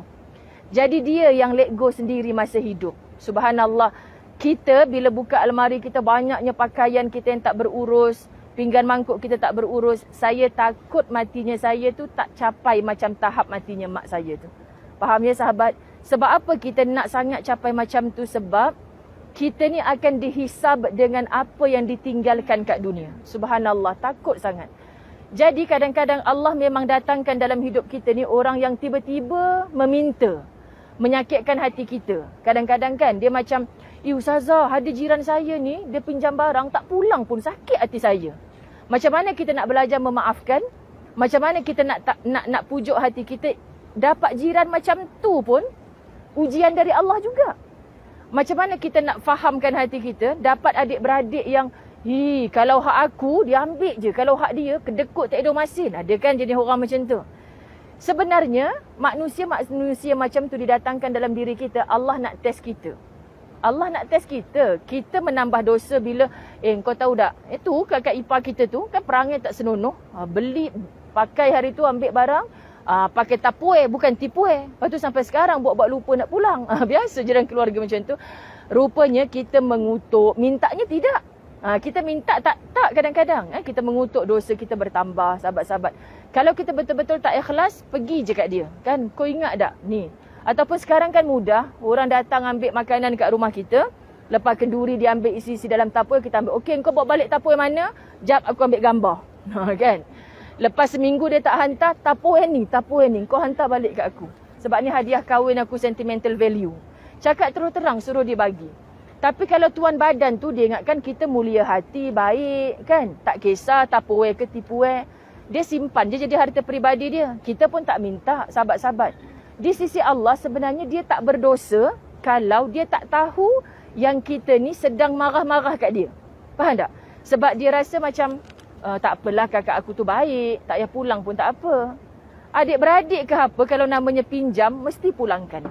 Jadi dia yang let go sendiri masa hidup. Subhanallah. Kita bila buka almari kita banyaknya pakaian kita yang tak berurus. Pinggan mangkuk kita tak berurus. Saya takut matinya saya tu tak capai macam tahap matinya mak saya tu. Faham ya sahabat? Sebab apa kita nak sangat capai macam tu? Sebab kita ni akan dihisab dengan apa yang ditinggalkan kat dunia. Subhanallah, takut sangat. Jadi kadang-kadang Allah memang datangkan dalam hidup kita ni orang yang tiba-tiba meminta. Menyakitkan hati kita. Kadang-kadang kan dia macam, Ustazah, ada jiran saya ni, dia pinjam barang tak pulang pun sakit hati saya. Macam mana kita nak belajar memaafkan? Macam mana kita nak pujuk hati kita? Dapat jiran macam tu pun ujian dari Allah juga. Macam mana kita nak fahamkan hati kita? Dapat adik-beradik yang, kalau hak aku, dia ambil je. Kalau hak dia, kedekut tak ada masin. Ada kan jenis orang macam tu? Sebenarnya, manusia macam tu didatangkan dalam diri kita. Allah nak test kita. Allah nak test kita. Kita menambah dosa bila, kau tahu tak? Itu kakak ipar kita tu, kan perangai tak senonoh. Beli, pakai hari tu, ambil barang. Pakai tapuai, bukan tipuai. Lepas tu sampai sekarang buat-buat lupa nak pulang. Biasa jiran keluarga macam tu. Rupanya kita mengutuk, mintanya tidak. Kita minta tak kadang-kadang. Kita mengutuk dosa kita bertambah, sahabat-sahabat. Kalau kita betul-betul tak ikhlas, pergi je kat dia. Kan, kau ingat tak ni? Ataupun sekarang kan mudah, orang datang ambil makanan kat rumah kita. Lepas kenduri dia ambil isi-isi dalam tapuai, kita ambil. Okey, kau bawa balik tapuai mana? Jap, aku ambil gambar. Kan? Lepas seminggu dia tak hantar, tapuai ni, kau hantar balik kat aku. Sebab ni hadiah kahwin aku, sentimental value. Cakap terus terang, suruh dia bagi. Tapi kalau tuan badan tu, dia ingatkan kita mulia hati, baik kan. Tak kisah tapuai ke tipuai. Dia simpan je jadi harta peribadi dia. Kita pun tak minta, sahabat-sahabat. Di sisi Allah sebenarnya dia tak berdosa kalau dia tak tahu yang kita ni sedang marah-marah kat dia. Faham tak? Sebab dia rasa macam, tak apalah kakak aku tu baik, tak payah pulang pun tak apa. Adik-beradik ke apa, kalau namanya pinjam, mesti pulangkan.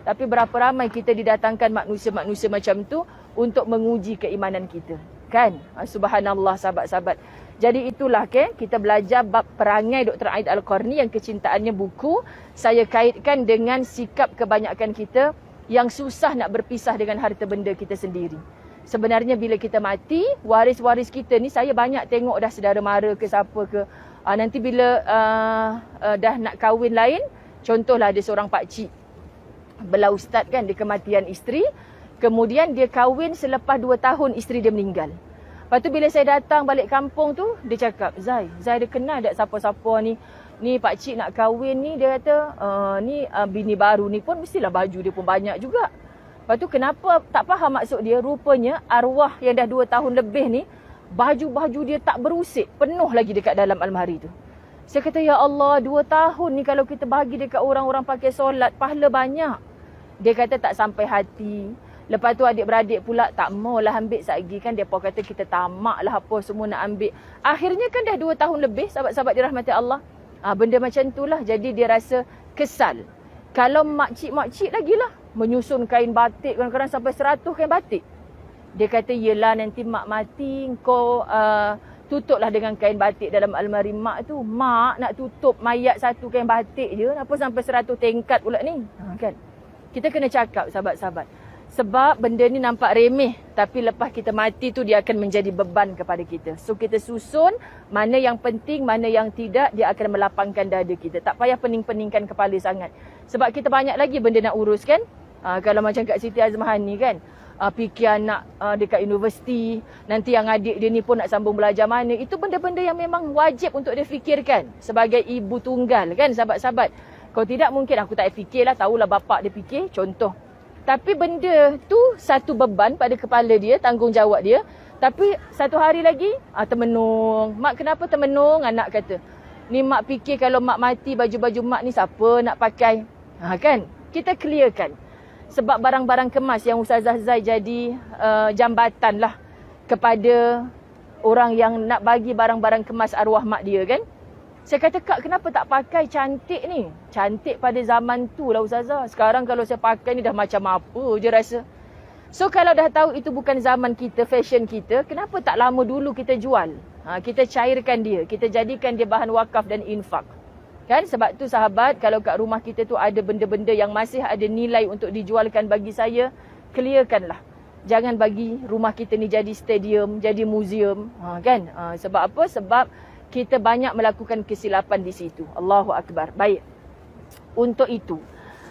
Tapi berapa ramai kita didatangkan manusia-manusia macam tu untuk menguji keimanan kita. Kan? Subhanallah sahabat-sahabat. Jadi itulah kita belajar bab perangai Dr. Aid Al-Qarni yang kecintaannya buku. Saya kaitkan dengan sikap kebanyakan kita yang susah nak berpisah dengan harta benda kita sendiri. Sebenarnya bila kita mati, waris-waris kita ni saya banyak tengok dah saudara mara ke siapa ke. Nanti bila dah nak kahwin lain, contohlah ada seorang pakcik belah ustaz kan, dia kematian isteri. Kemudian dia kahwin selepas 2 tahun isteri dia meninggal. Lepas tu bila saya datang balik kampung tu, dia cakap, Zai ada kenal tak siapa-siapa ni? Ni pakcik nak kahwin ni, dia kata, ni bini baru ni pun mestilah baju dia pun banyak juga. Lepas tu kenapa, tak faham maksud dia, rupanya arwah yang dah 2 tahun lebih ni, baju-baju dia tak berusik, penuh lagi dekat dalam almari tu. Saya kata, ya Allah, 2 tahun ni kalau kita bagi dekat orang-orang pakai solat, pahala banyak. Dia kata tak sampai hati. Lepas tu adik-beradik pula tak maulah ambil satgi kan. Dia pun kata kita tamak lah apa semua nak ambil. Akhirnya kan dah 2 tahun lebih sahabat-sahabat dirahmati Allah. Benda macam tu lah. Jadi dia rasa kesal. Kalau makcik-makcik lagi lah. Menyusun kain batik kadang-kadang sampai 100 kain batik. Dia kata yelah nanti mak mati kau tutuplah dengan kain batik dalam almari mak tu. Mak nak tutup mayat 1 kain batik je. Kenapa sampai 100 tingkat pula ni? Kan? Kita kena cakap sahabat-sahabat. Sebab benda ni nampak remeh. Tapi lepas kita mati tu dia akan menjadi beban kepada kita. So kita susun mana yang penting, mana yang tidak. Dia akan melapangkan dada kita. Tak payah pening-peningkan kepala sangat. Sebab kita banyak lagi benda nak urus kan. Kalau macam Kak Siti Azmahan ni kan. Fikir anak dekat universiti. Nanti yang adik dia ni pun nak sambung belajar mana. Itu benda-benda yang memang wajib untuk dia fikirkan. Sebagai ibu tunggal kan sahabat-sahabat. Kalau tidak mungkin aku tak fikirlah. Tahulah bapak dia fikir. Contoh. Tapi benda tu satu beban pada kepala dia, tanggungjawab dia. Tapi satu hari lagi, termenung. Mak kenapa termenung? Anak kata, ni mak fikir kalau mak mati baju-baju mak ni siapa nak pakai? Kan? Kita clearkan. Sebab barang-barang kemas yang Ustazah Zai jadi jambatan lah kepada orang yang nak bagi barang-barang kemas arwah mak dia kan. Saya kata, Kak, kenapa tak pakai cantik ni? Cantik pada zaman tu lah Ustazah. Sekarang kalau saya pakai ni dah macam apa je rasa. So kalau dah tahu itu bukan zaman kita, fashion kita, kenapa tak lama dulu kita jual? Kita cairkan dia. Kita jadikan dia bahan wakaf dan infak. Kan? Sebab tu sahabat, kalau kat rumah kita tu ada benda-benda yang masih ada nilai untuk dijualkan bagi saya, clearkanlah. Jangan bagi rumah kita ni jadi stadium, jadi museum. Kan? Sebab apa? Sebab kita banyak melakukan kesilapan di situ. Allahu Akbar. Baik. Untuk itu,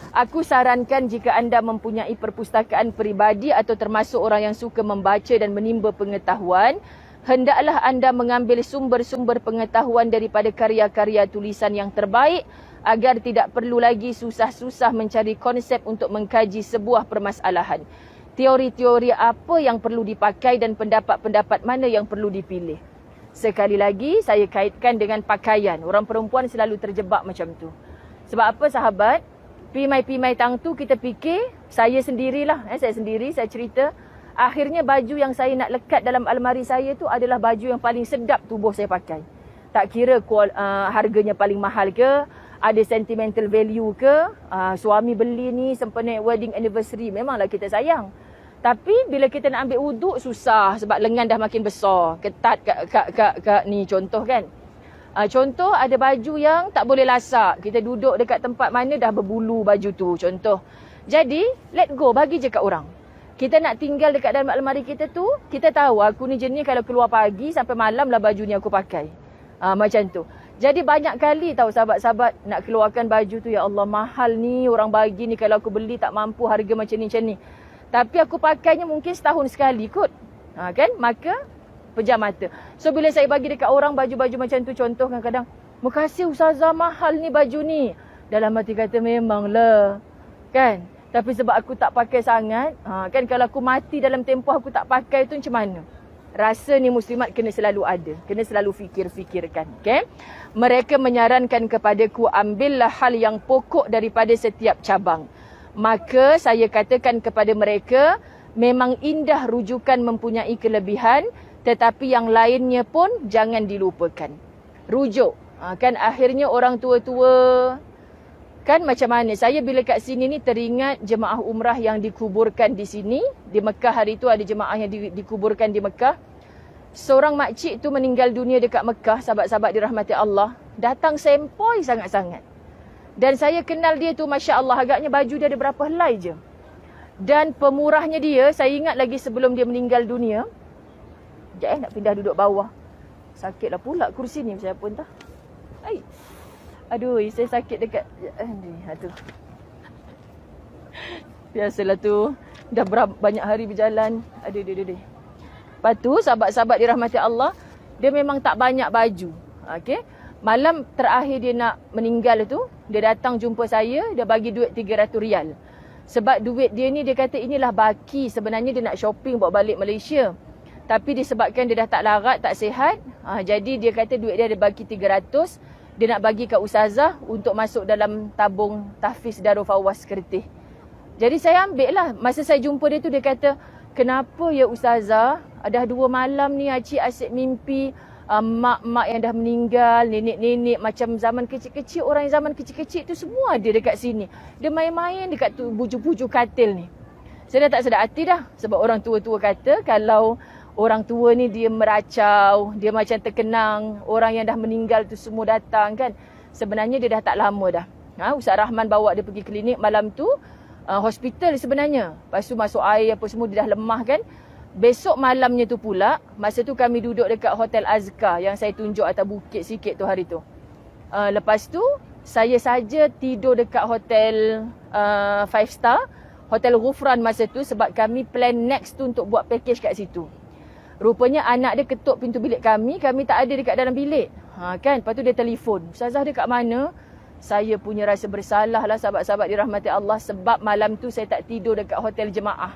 aku sarankan jika anda mempunyai perpustakaan peribadi atau termasuk orang yang suka membaca dan menimba pengetahuan, hendaklah anda mengambil sumber-sumber pengetahuan daripada karya-karya tulisan yang terbaik agar tidak perlu lagi susah-susah mencari konsep untuk mengkaji sebuah permasalahan. Teori-teori apa yang perlu dipakai dan pendapat-pendapat mana yang perlu dipilih. Sekali lagi, saya kaitkan dengan pakaian. Orang perempuan selalu terjebak macam tu. Sebab apa sahabat? Pimai-pimai tang tu kita fikir, saya sendirilah. Saya sendiri, saya cerita. Akhirnya baju yang saya nak lekat dalam almari saya tu adalah baju yang paling sedap tubuh saya pakai. Tak kira harganya paling mahal ke, ada sentimental value ke, suami beli ni sempena wedding anniversary, memanglah kita sayang. Tapi bila kita nak ambil wuduk susah sebab lengan dah makin besar. Ketat kat ni contoh kan. Contoh ada baju yang tak boleh lasak. Kita duduk dekat tempat mana dah berbulu baju tu contoh. Jadi let go, bagi je kat orang. Kita nak tinggal dekat dalam almari kita tu, kita tahu aku ni jenis kalau keluar pagi sampai malam lah baju ni aku pakai. Macam tu. Jadi banyak kali tahu sahabat-sahabat nak keluarkan baju tu, ya Allah mahal ni orang bagi ni, kalau aku beli tak mampu harga macam ni. Tapi aku pakainya mungkin setahun sekali kot. Kan? Maka pejam mata. So bila saya bagi dekat orang baju-baju macam tu, contoh kadang-kadang, makasih Ustazah mahal ni baju ni. Dalam hati kata memanglah. Kan? Tapi sebab aku tak pakai sangat, kan kalau aku mati dalam tempoh aku tak pakai tu macam mana? Rasa ni muslimat kena selalu ada. Kena selalu fikir-fikirkan. Okay? Mereka menyarankan kepadaku, ambillah hal yang pokok daripada setiap cabang. Maka saya katakan kepada mereka, memang indah rujukan mempunyai kelebihan, tetapi yang lainnya pun jangan dilupakan. Rujuk. Kan akhirnya orang tua-tua, kan macam mana? Saya bila kat sini ni teringat jemaah umrah yang dikuburkan di sini. Di Mekah hari tu ada jemaah yang dikuburkan di Mekah. Seorang makcik tu meninggal dunia dekat Mekah, sahabat-sahabat dirahmati Allah. Datang sempoi sangat-sangat. Dan saya kenal dia tu, Masya Allah, agaknya baju dia ada berapa helai je. Dan pemurahnya dia, saya ingat lagi sebelum dia meninggal dunia. Sekejap nak pindah duduk bawah. Sakitlah pula kursi ni, saya pun tak. Aduh, saya sakit dekat ni. Aduh. Biasalah tu. Dah banyak hari berjalan. Aduh. Lepas tu, sahabat-sahabat dirahmati Allah, dia memang tak banyak baju. Okey. Malam terakhir dia nak meninggal tu, dia datang jumpa saya, dia bagi duit 300 rial. Sebab duit dia ni, dia kata inilah baki. Sebenarnya dia nak shopping bawa balik Malaysia. Tapi disebabkan dia dah tak larat, tak sihat. Jadi dia kata duit dia ada baki 300. Dia nak bagi kat ustazah untuk masuk dalam tabung tahfiz Darul Fawaz Kertih. Jadi saya ambil lah. Masa saya jumpa dia tu, dia kata, kenapa ya ustazah? Dah 2 malam ni Acik asyik mimpi mak-mak yang dah meninggal, nenek-nenek macam zaman kecil-kecil, orang yang zaman kecil-kecil tu semua ada dekat sini. Dia main-main dekat tu buju-buju katil ni. Saya dah tak sedar hati dah. Sebab orang tua-tua kata kalau orang tua ni dia meracau, dia macam terkenang, orang yang dah meninggal tu semua datang kan. Sebenarnya dia dah tak lama dah. Ustaz Rahman bawa dia pergi klinik malam tu, hospital sebenarnya. Lepas tu masuk air apa semua, dia dah lemah kan. Besok malamnya tu pula, masa tu kami duduk dekat Hotel Azkar yang saya tunjuk atas bukit sikit tu hari tu. Lepas tu, saya saja tidur dekat hotel 5 star, Hotel Ghufran masa tu sebab kami plan next tu untuk buat package kat situ. Rupanya anak dia ketuk pintu bilik kami tak ada dekat dalam bilik. Kan, lepas tu dia telefon. Ustazah dia kat mana? Saya punya rasa bersalah lah sahabat-sahabat dirahmati Allah sebab malam tu saya tak tidur dekat hotel jemaah.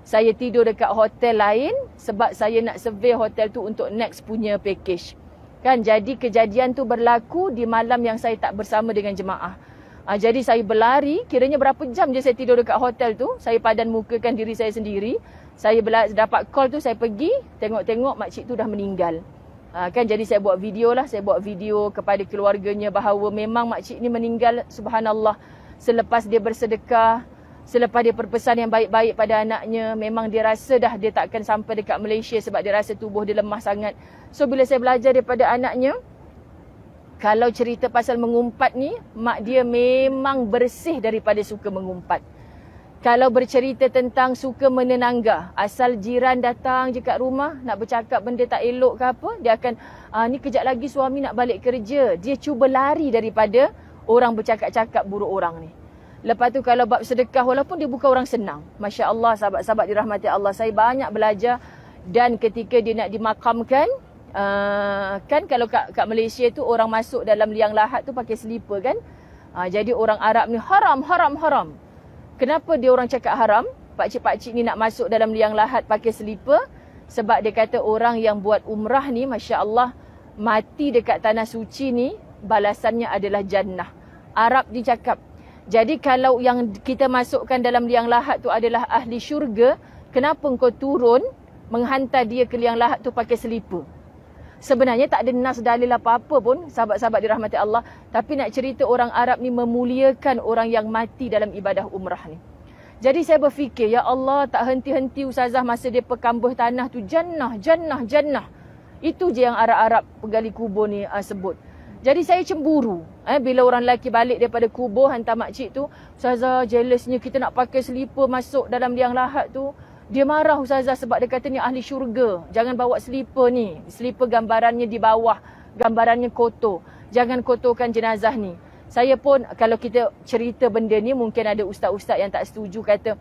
Saya tidur dekat hotel lain sebab saya nak survey hotel tu untuk next punya package. Kan, jadi kejadian tu berlaku di malam yang saya tak bersama dengan jemaah. Jadi saya berlari, kiranya berapa jam je saya tidur dekat hotel tu. Saya padan mukakan diri saya sendiri. Saya dapat call tu, saya pergi, tengok-tengok makcik tu dah meninggal. Kan, jadi saya buat video lah. Saya buat video kepada keluarganya bahawa memang makcik ni meninggal, subhanallah. Selepas dia bersedekah, selepas dia berpesan yang baik-baik pada anaknya, memang dia rasa dah dia takkan sampai dekat Malaysia sebab dia rasa tubuh dia lemah sangat. So bila saya belajar daripada anaknya, kalau cerita pasal mengumpat ni, mak dia memang bersih daripada suka mengumpat. Kalau bercerita tentang suka menenangga, asal jiran datang je kat rumah, nak bercakap benda tak elok ke apa, dia akan, ni kejap lagi suami nak balik kerja. Dia cuba lari daripada orang bercakap-cakap buruk orang ni. Lepas tu kalau bab sedekah, walaupun dia bukan orang senang. Masya Allah, sahabat-sahabat dirahmati Allah, saya banyak belajar. Dan ketika dia nak dimakamkan, kan kalau kat Malaysia tu orang masuk dalam liang lahat tu pakai selipar kan. Jadi orang Arab ni haram. Kenapa dia orang cakap haram? Pakcik-pakcik ni nak masuk dalam liang lahat pakai selipar. Sebab dia kata orang yang buat umrah ni, Masya Allah, mati dekat tanah suci ni, balasannya adalah jannah. Arab dia cakap. Jadi kalau yang kita masukkan dalam liang lahat tu adalah ahli syurga, kenapa kau turun menghantar dia ke liang lahat tu pakai selipar? Sebenarnya tak ada nas dalil apa-apa pun, sahabat-sahabat dirahmati Allah. Tapi nak cerita orang Arab ni memuliakan orang yang mati dalam ibadah umrah ni. Jadi saya berfikir, ya Allah, tak henti-henti ustazah masa dia perkambuh tanah tu. Jannah. Itu je yang Arab-Arab pegali kubur ni sebut. Jadi saya cemburu. Bila orang lelaki balik daripada kubur hantar makcik tu, ustazah jealousnya kita nak pakai selipar masuk dalam liang lahat tu. Dia marah ustazah sebab dia kata ni ahli syurga. Jangan bawa selipar ni. Selipar gambarannya di bawah. Gambarannya kotor. Jangan kotorkan jenazah ni. Saya pun kalau kita cerita benda ni, mungkin ada ustaz-ustaz yang tak setuju kata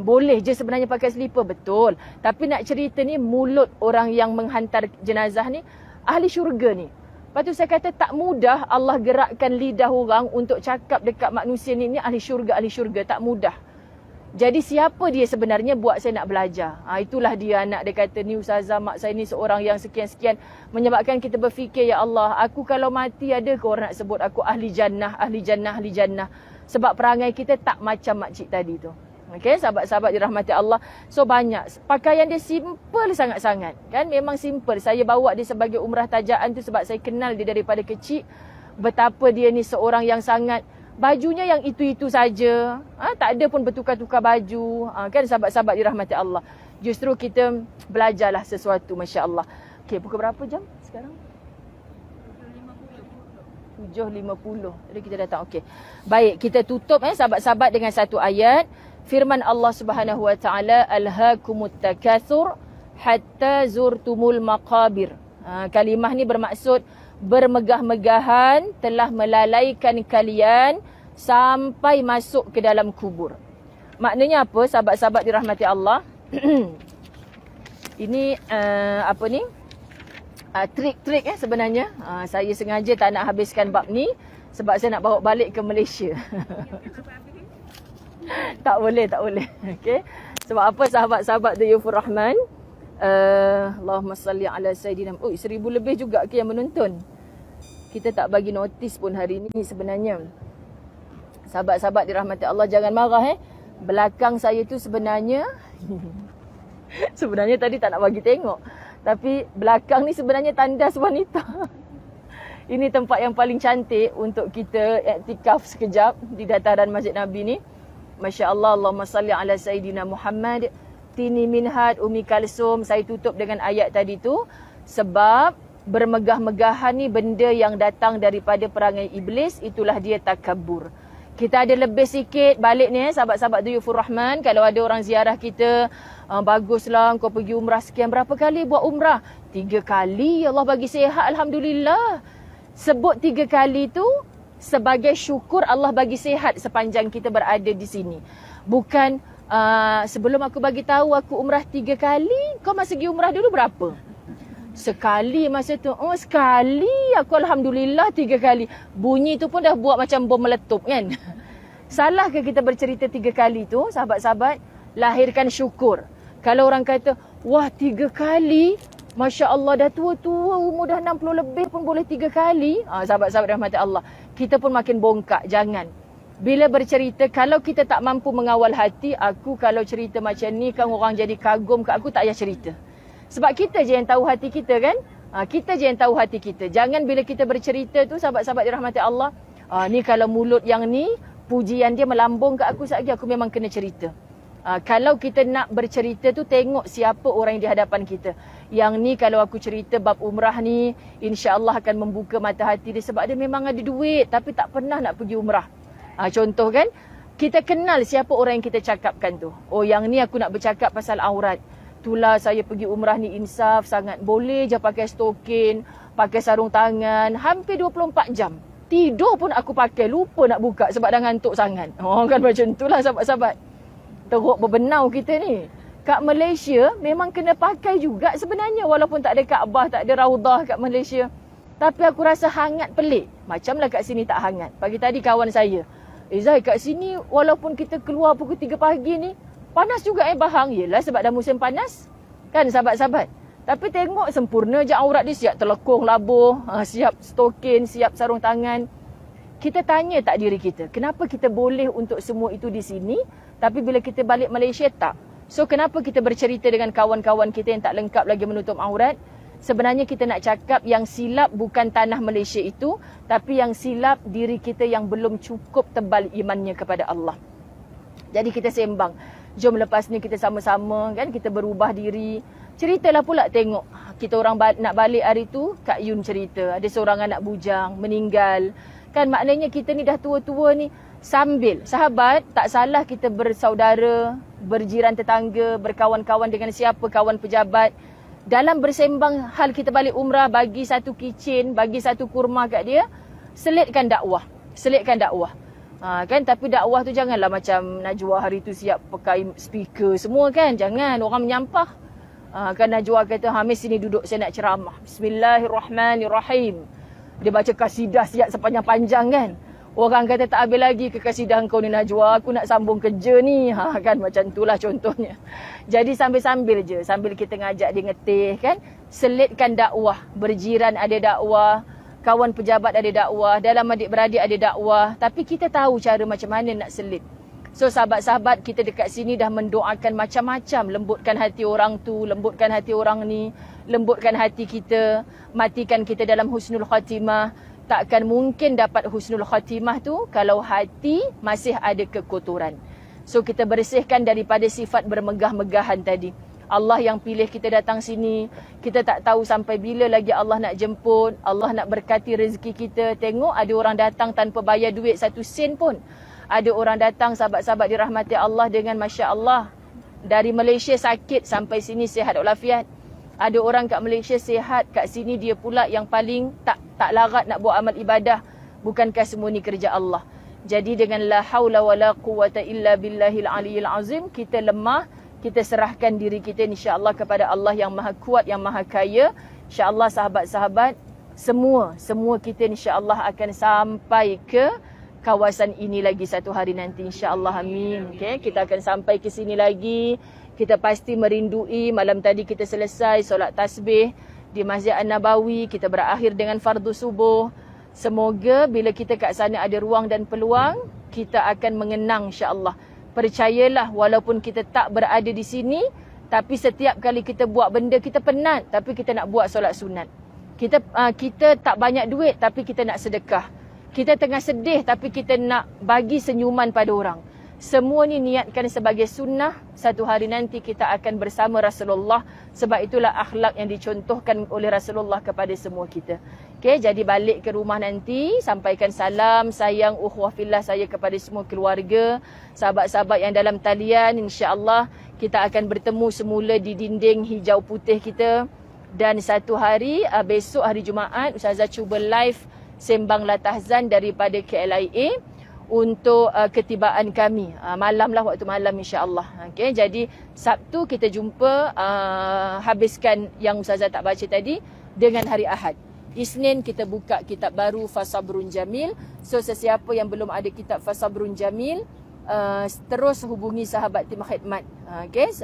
boleh je sebenarnya pakai selipar. Betul. Tapi nak cerita ni, mulut orang yang menghantar jenazah ni ahli syurga ni. Lepas tu saya kata tak mudah Allah gerakkan lidah orang untuk cakap dekat manusia ni ahli syurga. Tak mudah. Jadi siapa dia sebenarnya buat saya nak belajar. Itulah dia anak dia kata ni ustazah mak saya ni seorang yang sekian-sekian. Menyebabkan kita berfikir, ya Allah, aku kalau mati ada ke orang nak sebut aku ahli jannah. Sebab perangai kita tak macam makcik tadi tu. Okey, sahabat-sahabat dirahmati Allah. So banyak. Pakaian dia simple sangat-sangat. Kan memang simple. Saya bawa dia sebagai umrah tajaan tu sebab saya kenal dia daripada kecil. Betapa dia ni seorang yang sangat, bajunya yang itu-itu saja. Tak ada pun bertukar-tukar baju. Kan sahabat-sahabat dirahmati Allah. Justru kita belajarlah sesuatu, masya-Allah. Okey, pukul berapa jam sekarang? 7.50. Jadi kita datang. Okey. Baik, kita tutup sahabat-sahabat dengan satu ayat. Firman Allah Subhanahu wa taala, alhaakumut takatsur hatta zurtumul maqabir. Kalimah ni bermaksud bermegah-megahan telah melalaikan kalian sampai masuk ke dalam kubur. Maknanya apa sahabat-sahabat dirahmati Allah? Ini apa ni? Trik-trik sebenarnya. Saya sengaja tak nak habiskan bab ni sebab saya nak bawa balik ke Malaysia. Tak boleh. Okey. Sebab apa sahabat-sahabat Dayufur Rahman? Allahumma salli ala Sayyidina. 1,000 lebih juga yang menonton. Kita tak bagi notis pun hari ni sebenarnya. Sahabat-sahabat dirahmati Allah, jangan marah belakang saya tu sebenarnya sebenarnya tadi tak nak bagi tengok. Tapi belakang ni sebenarnya tandas wanita. Ini tempat yang paling cantik untuk kita iktikaf sekejap di dataran Masjid Nabi ni. Masya Allah, Allahumma salli ala Sayyidina Muhammad. Tini minhad Umi Kalsum. Saya tutup dengan ayat tadi tu. Sebab bermegah-megahan ni benda yang datang daripada perangai iblis. Itulah dia takabur. Kita ada lebih sikit balik ni sahabat-sahabat Dayufur Rahman. Kalau ada orang ziarah kita, baguslah kau pergi umrah sekian. Berapa kali buat umrah? 3 kali. Allah bagi sihat, Alhamdulillah. Sebut 3 kali tu sebagai syukur Allah bagi sihat sepanjang kita berada di sini. Bukan sebelum aku bagi tahu aku umrah 3 kali, kau masa pergi umrah dulu berapa? Sekali masa tu. Sekali aku Alhamdulillah 3 kali. Bunyi tu pun dah buat macam bom meletup kan. Salah ke kita bercerita 3 kali tu sahabat-sahabat? Lahirkan syukur. Kalau orang kata, wah 3 kali, Masya Allah dah tua-tua, umur dah 60 lebih pun boleh 3 kali. Sahabat-sahabat rahmat Allah, kita pun makin bongkak. Jangan. Bila bercerita, kalau kita tak mampu mengawal hati, aku kalau cerita macam ni kan orang jadi kagum ke aku, tak payah cerita. Sebab kita je yang tahu hati kita kan. Kita je yang tahu hati kita. Jangan bila kita bercerita tu, sahabat-sahabat dirahmati Allah, ni kalau mulut yang ni, pujian dia melambung ke aku sekejap lagi, aku memang kena cerita. Kalau kita nak bercerita tu, tengok siapa orang yang di hadapan kita. Yang ni kalau aku cerita bab umrah ni, insya-Allah akan membuka mata hati dia sebab dia memang ada duit tapi tak pernah nak pergi umrah. Contoh kan, kita kenal siapa orang yang kita cakapkan tu. Oh yang ni aku nak bercakap pasal aurat. Itulah saya pergi umrah ni insaf sangat. Boleh je pakai stokin, pakai sarung tangan, hampir 24 jam. Tidur pun aku pakai, lupa nak buka sebab dah ngantuk sangat. Kan macam itulah sahabat-sahabat. Teruk berbenau kita ni. Kat Malaysia memang kena pakai juga sebenarnya walaupun tak ada Kaabah, tak ada Raudah kat Malaysia. Tapi aku rasa hangat pelik. Macamlah kat sini tak hangat. Pagi tadi kawan saya, Zai kat sini walaupun kita keluar pukul 3 pagi ni, panas juga Bahang. Yelah sebab dah musim panas. Kan sahabat-sahabat. Tapi tengok sempurna je aurat dia, siap telekung labuh, siap stokin, siap sarung tangan. Kita tanya tak diri kita, kenapa kita boleh untuk semua itu di sini, tapi bila kita balik Malaysia tak? So kenapa kita bercerita dengan kawan-kawan kita yang tak lengkap lagi menutup aurat? Sebenarnya kita nak cakap yang silap bukan tanah Malaysia itu, tapi yang silap diri kita yang belum cukup tebal imannya kepada Allah. Jadi kita sembang, jom lepas ni kita sama-sama kan, kita berubah diri. Ceritalah pula tengok, kita orang nak balik hari tu, Kak Yun cerita, ada seorang anak bujang meninggal. Kan maknanya kita ni dah tua-tua ni, sambil, sahabat, tak salah kita bersaudara, berjiran tetangga, berkawan-kawan dengan siapa, kawan pejabat. Dalam bersembang hal kita balik umrah, bagi satu kicin, bagi satu kurma kat dia, selitkan dakwah. Kan, tapi dakwah tu janganlah macam Najwa hari tu siap pakai speaker semua kan. Jangan, orang menyampah. Kan Najwa kata, Hamis sini duduk, saya nak ceramah. Bismillahirrahmanirrahim. Dia baca kasidah siap sepanjang-panjang kan. Orang kata tak habis lagi ke kasidah kau ni Najwa, aku nak sambung kerja ni. Kan macam itulah contohnya. Jadi sambil-sambil je, sambil kita ngajak dia ngetih kan. Selitkan dakwah, berjiran ada dakwah, kawan pejabat ada dakwah, dalam adik-beradik ada dakwah. Tapi kita tahu cara macam mana nak selit. So sahabat-sahabat kita dekat sini dah mendoakan macam-macam. Lembutkan hati orang tu, lembutkan hati orang ni, lembutkan hati kita, matikan kita dalam husnul khatimah. Takkan mungkin dapat husnul khatimah tu kalau hati masih ada kekotoran. So kita bersihkan daripada sifat bermegah-megahan tadi. Allah yang pilih kita datang sini. Kita tak tahu sampai bila lagi Allah nak jemput. Allah nak berkati rezeki kita. Tengok ada orang datang tanpa bayar duit 1 sen pun. Ada orang datang sahabat-sahabat dirahmati Allah dengan Masya Allah. Dari Malaysia sakit sampai sini sihat walafiat. Ada orang kat Malaysia sihat, kat sini dia pula yang paling tak larat nak buat amal ibadah. Bukankah semua ni kerja Allah? Jadi dengan la haula wala quwata illa billahil aliyil azim, kita lemah, kita serahkan diri kita insya-Allah kepada Allah yang Maha Kuat, yang Maha Kaya. Insya-Allah sahabat-sahabat, semua kita insya-Allah akan sampai ke kawasan ini lagi satu hari nanti insya-Allah, amin. Okey, kita akan sampai ke sini lagi. Kita pasti merindui. Malam tadi kita selesai solat tasbih di Masjid An-Nabawi, kita berakhir dengan fardu subuh. Semoga bila kita kat sana ada ruang dan peluang, kita akan mengenang insya-Allah. Percayalah walaupun kita tak berada di sini, tapi setiap kali kita buat benda kita penat, tapi kita nak buat solat sunat. Kita tak banyak duit tapi kita nak sedekah. Kita tengah sedih tapi kita nak bagi senyuman pada orang. Semua ni niatkan sebagai sunnah. Satu hari nanti kita akan bersama Rasulullah. Sebab itulah akhlak yang dicontohkan oleh Rasulullah kepada semua kita. Okay, jadi balik ke rumah nanti, sampaikan salam, sayang, ukhuwah fillah saya kepada semua keluarga. Sahabat-sahabat yang dalam talian, insya-Allah kita akan bertemu semula di dinding hijau putih kita. Dan satu hari, besok hari Jumaat, Ustazah cuba live sembang latahzan daripada KLIA untuk ketibaan kami. Malam lah, waktu malam insya-Allah. Okay, jadi Sabtu kita jumpa, habiskan yang Ustazah tak baca tadi dengan hari Ahad. Isnin kita buka kitab baru Fasabrun Jamil. So sesiapa yang belum ada kitab Fasabrun Jamil, terus hubungi sahabat tim khidmat, guys,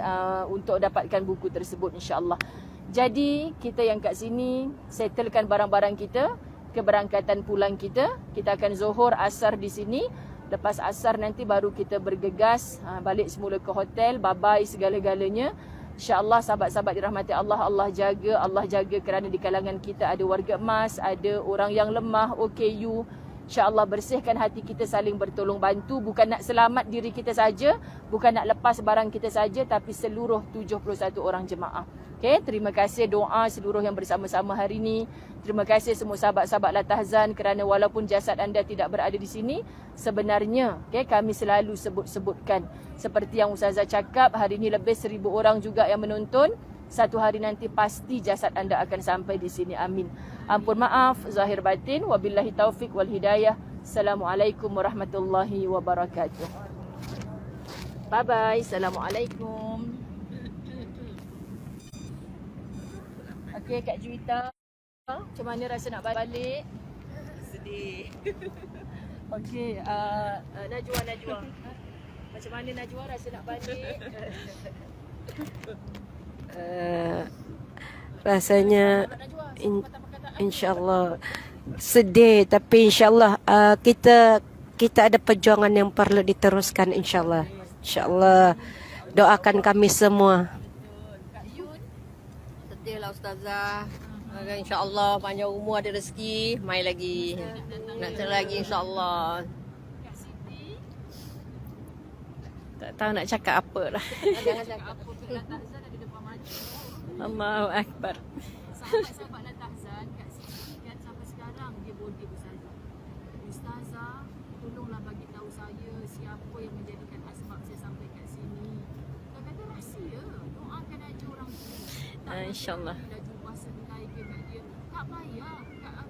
untuk dapatkan buku tersebut insya-Allah. Jadi kita yang kat sini settlekan barang-barang kita, keberangkatan pulang kita. Kita akan zuhur asar di sini. Lepas asar nanti baru kita bergegas balik semula ke hotel. Bye-bye segala-galanya. InsyaAllah sahabat-sahabat dirahmati Allah, Allah jaga kerana di kalangan kita ada warga emas, ada orang yang lemah, OKU. InsyaAllah bersihkan hati kita, saling bertolong bantu. Bukan nak selamat diri kita saja, bukan nak lepas barang kita saja, tapi seluruh 71 orang jemaah. Okay, terima kasih doa seluruh yang bersama-sama hari ini. Terima kasih semua sahabat-sahabat Latahzan kerana walaupun jasad anda tidak berada di sini, sebenarnya kami selalu sebut-sebutkan. Seperti yang Ustazah cakap, hari ini lebih 1000 orang juga yang menonton. Satu hari nanti pasti jasad anda akan sampai di sini. Amin. Ampun maaf, zahir batin. Wabillahi taufik wal hidayah. Assalamualaikum warahmatullahi wabarakatuh. Bye-bye. Assalamualaikum. Okey, Kak Juwita. Macam mana rasa nak balik? Sedih. Okey, Najwa. Macam mana Najwa rasa nak balik? Rasanya insyaAllah sedih, tapi insyaAllah kita ada perjuangan yang perlu diteruskan insyaAllah. InsyaAllah doakan kami semua. Sedih lah Ustazah. InsyaAllah panjang umur, ada rezeki, mai lagi. Nak cari lagi insyaAllah. Tak tahu nak cakap apa lah. Jangan cakap apa pun Latahzan ada depan mata. Allahu Akbar. Sahabat-sahabat Latahzan kat sini kan sampai sekarang dia bodek Ustazah. Ustazah, tolonglah bagi tahu saya siapa yang menjadikan asbab saya sampai kat sini. Tak kata rahsia, doakan aja orang tu. InsyaAllah. Dah jumpa senilai ke kat dia, tak payah.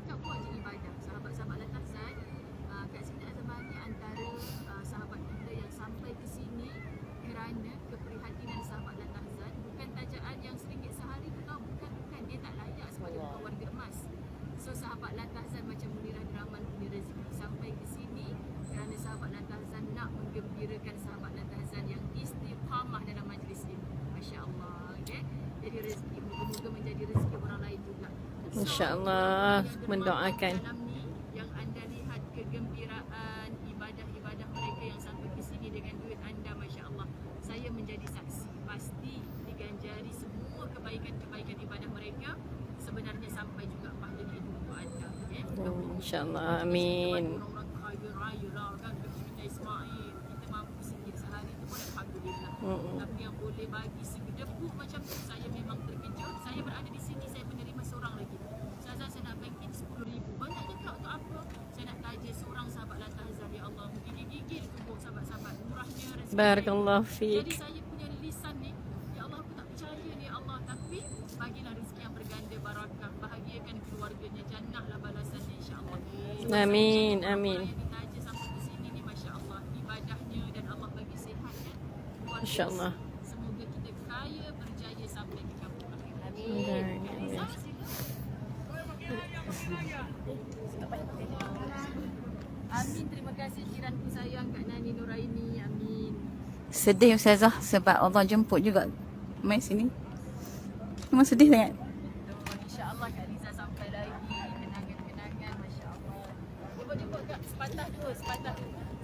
Kak buat je ibadah. Sahabat-sahabat Latahzan kat sini Azman ni antara sahabat kita yang sampai ke sini kerana keprihatinan sahabat Latahzan. Bukan tajaan yang RM1 sehari tu tau. Bukan. Dia tak layak sebagai warga emas. So sahabat Latahzan macam Munirah Draman punya rezeki sampai ke sini kerana sahabat Latahzan nak menggembirakan sahabat Latahzan yang istiqamah dalam majlis ini. Masya Allah. Okay? Jadi rezeki moga-moga menjadi rezeki orang lain juga. So, InsyaAllah mendoakan. dalam ni yang anda lihat kegembiraan ibadah-ibadah mereka yang sampai ke sini dengan duit InsyaAllah. Amin. Orang-orang kaya raya lah kan, kita Ismail, kita mampu sikit sehari tu pun alhamdulillah. Tapi yang boleh bagi segedepuk macam tu, saya memang terkejut. Saya berada di sini, saya menerima seorang lagi. Ustazah, saya nak banking 10,000. Banyak je tak untuk apa? Saya nak tajir seorang sahabat Latahzar, ya Allah. Gigil-gigil tubuh sahabat-sahabat. Murahnya rezeki. Barakallahu Jadi fiik. saya punya lisan ni, ya Allah, aku tak percaya ni, ya Allah. Tapi bagilah rezeki yang berganda, barakah. Bahagiakan keluarganya, jannahlah balasannya, insya-Allah. Amin. Amin. Yang ditaja sampai ke sini ni, masya-Allah, ibadahnya dan Allah bagi sihat kan. Luar biasa. InsyaAllah. Semoga kita kaya berjaya sampai ke kampung akhir. Amin. Amin. Terima kasih jiranku sayang Kak Nani Nuraini. Amin. Sedih Ustazah sebab Allah jemput juga mai sini. Memang sedih sangat. InsyaAllah Kak Liza sampai lagi. Kenangan-kenangan, masya-Allah. Cuba Kak, sepatah dua, sepatah.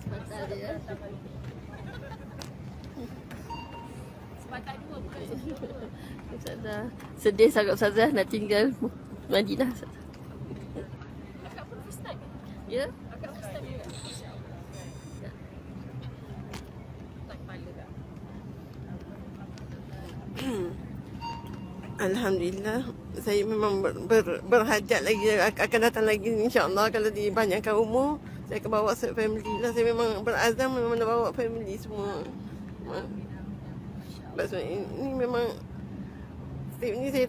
Sepatah dia. Sepatah dua bukan sepatah. Ustazah, sedih sangat Ustazah nak tinggal Madinah. Akak pun first time kan? Ya? Akak first time juga? Masya-Allah. Tak kepala Kak. Alhamdulillah, saya memang berhajat lagi, akan datang lagi insyaAllah. Kalau dibanyakkan umur, saya akan bawa family lah. Saya memang berazam memang nak bawa family semua. Sebab ini memang step ni saya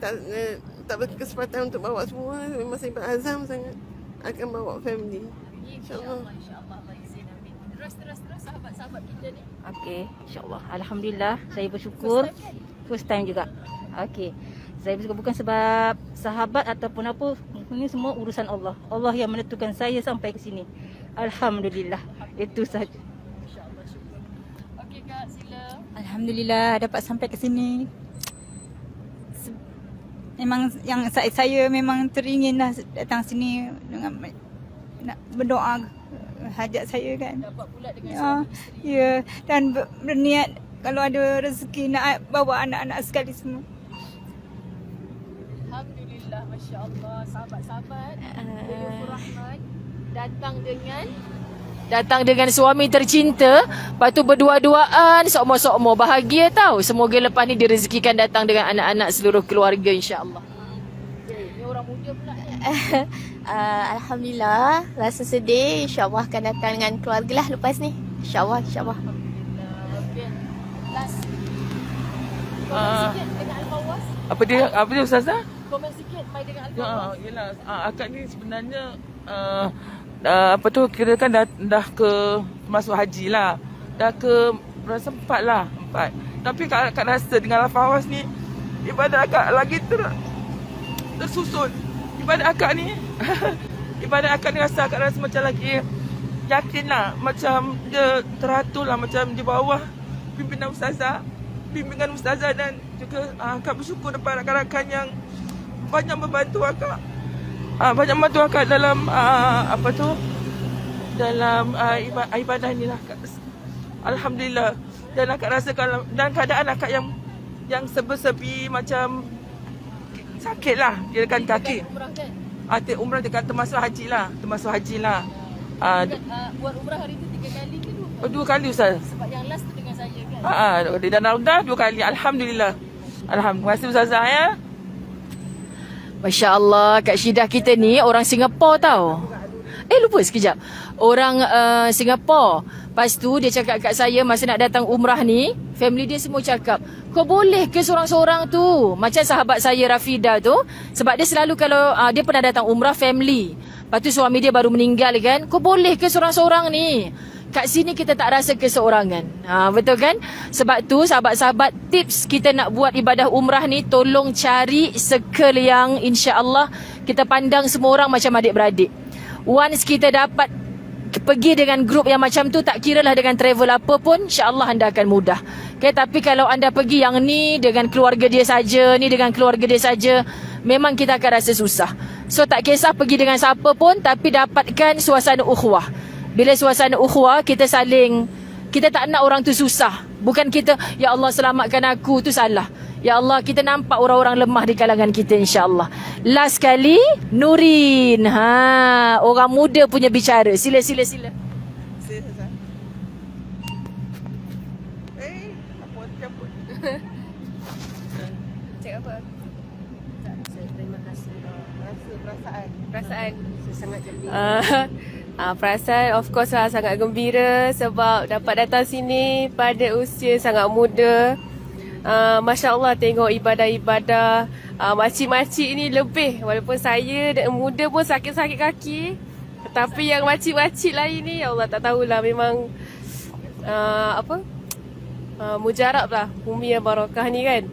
tak berkesempatan untuk bawa semua. Memang saya berazam sangat akan bawa family, insyaAllah. InsyaAllah. Izin, amin. Terus sahabat-sahabat kita ni. Okey, insyaAllah. Alhamdulillah, saya bersyukur. First time juga. Okey. Saya bersyukur bukan sebab sahabat ataupun apa. Ini semua urusan Allah. Allah yang menentukan saya sampai ke sini. Alhamdulillah. Itu saja. InsyaAllah, syukur. Okey Kak, sila. Alhamdulillah dapat sampai ke sini. Memang yang saya memang teringin lah datang sini dengan nak berdoa hajat saya kan. Dapat pula dengan Ya, suami isteri. ya, dan berniat kalau ada rezeki nak bawa anak-anak sekali semua. Alhamdulillah, masya-Allah. Sahabat-sahabat, Dayufur Rahman datang dengan suami tercinta, lepas tu berdua-duaan, sokmo-sokmo, bahagia tau. Semoga lepas ni direzekikan datang dengan anak-anak seluruh keluarga, insya-Allah. Ni orang muda pula ni. Alhamdulillah, rasa sedih. InsyaAllah akan datang dengan keluarga lah lepas ni. InsyaAllah. Alhamdulillah. Okey. Last. Komen sikit dengan Al-Fawaz. Apa dia Ustazah? Komen sikit mai dengan Ya, Al-Fawaz. yelah. Akak ni sebenarnya apa tu kira kan dah ke masuk haji lah. Dah ke berasa 4 lah. 4. Tapi akak rasa dengan Al-Fawaz ni ibadat akak lagi tersusun. Ibadat akak ni akak rasa macam lagi yakin lah. Macam dia teratur lah. Macam di bawah bimbingan Ustazah dan juga akak bersyukur depan rakan-rakan yang banyak membantu akak. Banyak membantu akak dalam dalam ibadah ni lah. Alhamdulillah. Dan akak rasa kalau dan keadaan akak yang sebi-sebi macam sakit lah. Kira kan kaki. Umrah kan? Umrah dekat termasuk haji lah. Buat umrah hari tu 3 kali ke 2 kali? 2 kali Ustaz. Sebab yang last tu dengan saya kan? Di Danau dah 2 kali. Alhamdulillah. Terima kasih Ustazah ya. Masya Allah, Kak Syidah kita ni orang Singapura tau. Lupa sekejap. Orang Singapura. Lepas tu dia cakap kat saya masa nak datang umrah ni, family dia semua cakap, kau boleh ke seorang-seorang tu? Macam sahabat saya Rafida tu, sebab dia selalu kalau dia pernah datang umrah family. Lepas tu suami dia baru meninggal kan, kau boleh ke seorang-seorang ni? Kat sini kita tak rasa keseorangan. Betul kan? Sebab tu sahabat-sahabat, tips kita nak buat ibadah umrah ni, tolong cari circle yang insya-Allah kita pandang semua orang macam adik-beradik. Once kita dapat pergi dengan grup yang macam tu, tak kiralah dengan travel apa pun, insya-Allah anda akan mudah. Okay, tapi kalau anda pergi yang ni dengan keluarga dia saja, ni dengan keluarga dia saja, memang kita akan rasa susah. So tak kisah pergi dengan siapa pun, tapi dapatkan suasana ukhuwah. Bila suasana ukhuwah, kita tak nak orang tu susah. Bukan kita, ya Allah selamatkan aku, tu salah. Ya Allah, kita nampak orang-orang lemah di kalangan kita insya-Allah. Last kali Nurin. Orang muda punya bicara. Sila. Saya saja. Apa cabut? Cik apa? Terima kasih. Perasaan. Perasaan. Sangat gembira. Perasaan of course lah sangat gembira sebab dapat datang sini pada usia sangat muda. Masya Allah tengok ibadah-ibadah makcik-makcik ni lebih. Walaupun saya muda pun sakit-sakit kaki, tapi yang makcik-makcik lain ni ya Allah tak tahulah, memang mujarab lah Umi yang barakah ni kan.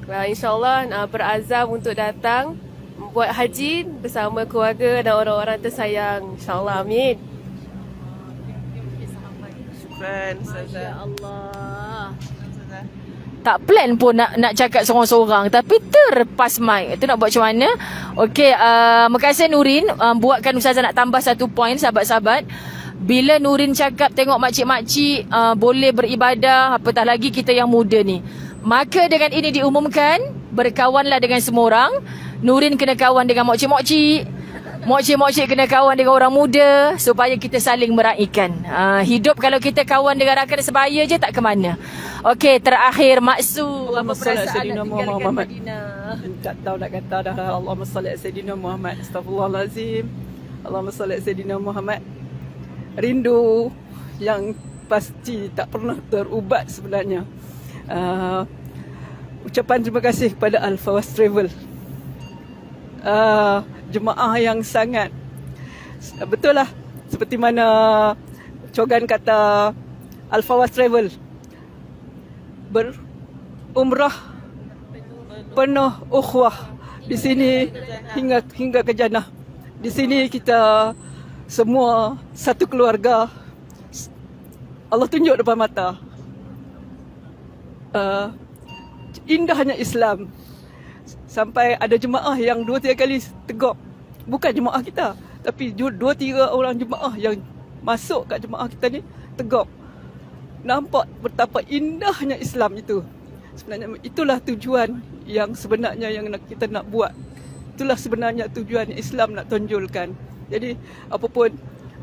InsyaAllah berazam untuk datang buat haji bersama keluarga dan orang-orang tersayang. InsyaAllah, amin. Syukran, Ustazah. Allah. Tak plan pun nak cakap seorang-seorang, tapi terlepas mic. Itu nak buat macam mana? Okey, makasih Nurin. Buatkan Ustazah nak tambah 1 poin, sahabat-sahabat. Bila Nurin cakap tengok makcik-makcik boleh beribadah, apatah lagi kita yang muda ni. Maka dengan ini diumumkan, berkawanlah dengan semua orang. Nurin kena kawan dengan mokcik-mokcik. Mokcik-mokcik kena kawan dengan orang muda supaya kita saling meraihkan. Hidup kalau kita kawan dengan rakan sebaya je tak ke mana. Okey, terakhir Maksud. Allahumma salli ala Sayyidina Muhammad. Madinah? Tak tahu nak kata dah. Allahumma salli ala Sayyidina Muhammad. Astaghfirullahalazim. Allahumma salli ala Sayyidina Muhammad. Rindu yang pasti tak pernah terubat sebenarnya. Ucapan terima kasih kepada Al-Fawaz Travel. Jemaah yang sangat, betul lah seperti mana Cogan kata, Al-Fawaz Travel berumrah penuh ukhuwah di sini hingga ke Jannah. Di sini kita semua satu keluarga. Allah tunjuk depan mata. Indahnya Islam. Sampai ada jemaah yang 2-3 kali tegak. Bukan jemaah kita, tapi 2-3 orang jemaah yang masuk kat jemaah kita ni tegak. Nampak betapa indahnya Islam itu. Sebenarnya itulah tujuan yang sebenarnya yang kita nak buat. Itulah sebenarnya tujuan Islam nak tonjolkan. Jadi apapun,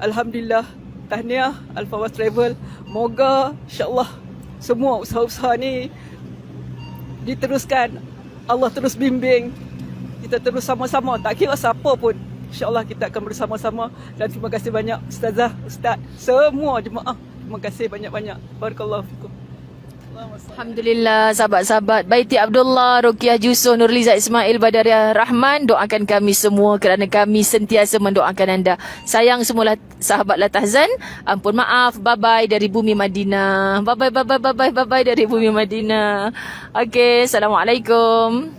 alhamdulillah, tahniah Al-Fawaz Travel. Moga insya-Allah semua usaha-usaha ni diteruskan. Allah terus bimbing. Kita terus sama-sama, tak kira siapa pun. InsyaAllah kita akan bersama-sama. Dan terima kasih banyak Ustazah, Ustaz, semua jemaah. Terima kasih banyak-banyak. Barakallahu fikum. Alhamdulillah, sahabat-sahabat. Baiti Abdullah, Ruqyah Jusoh, Nurliza Ismail, Badariah Rahman, doakan kami semua kerana kami sentiasa mendoakan anda. Sayang semualah sahabat Latahzan. Ampun maaf. Bye-bye dari Bumi Madinah. Bye-bye dari Bumi Madinah. Okey, Assalamualaikum.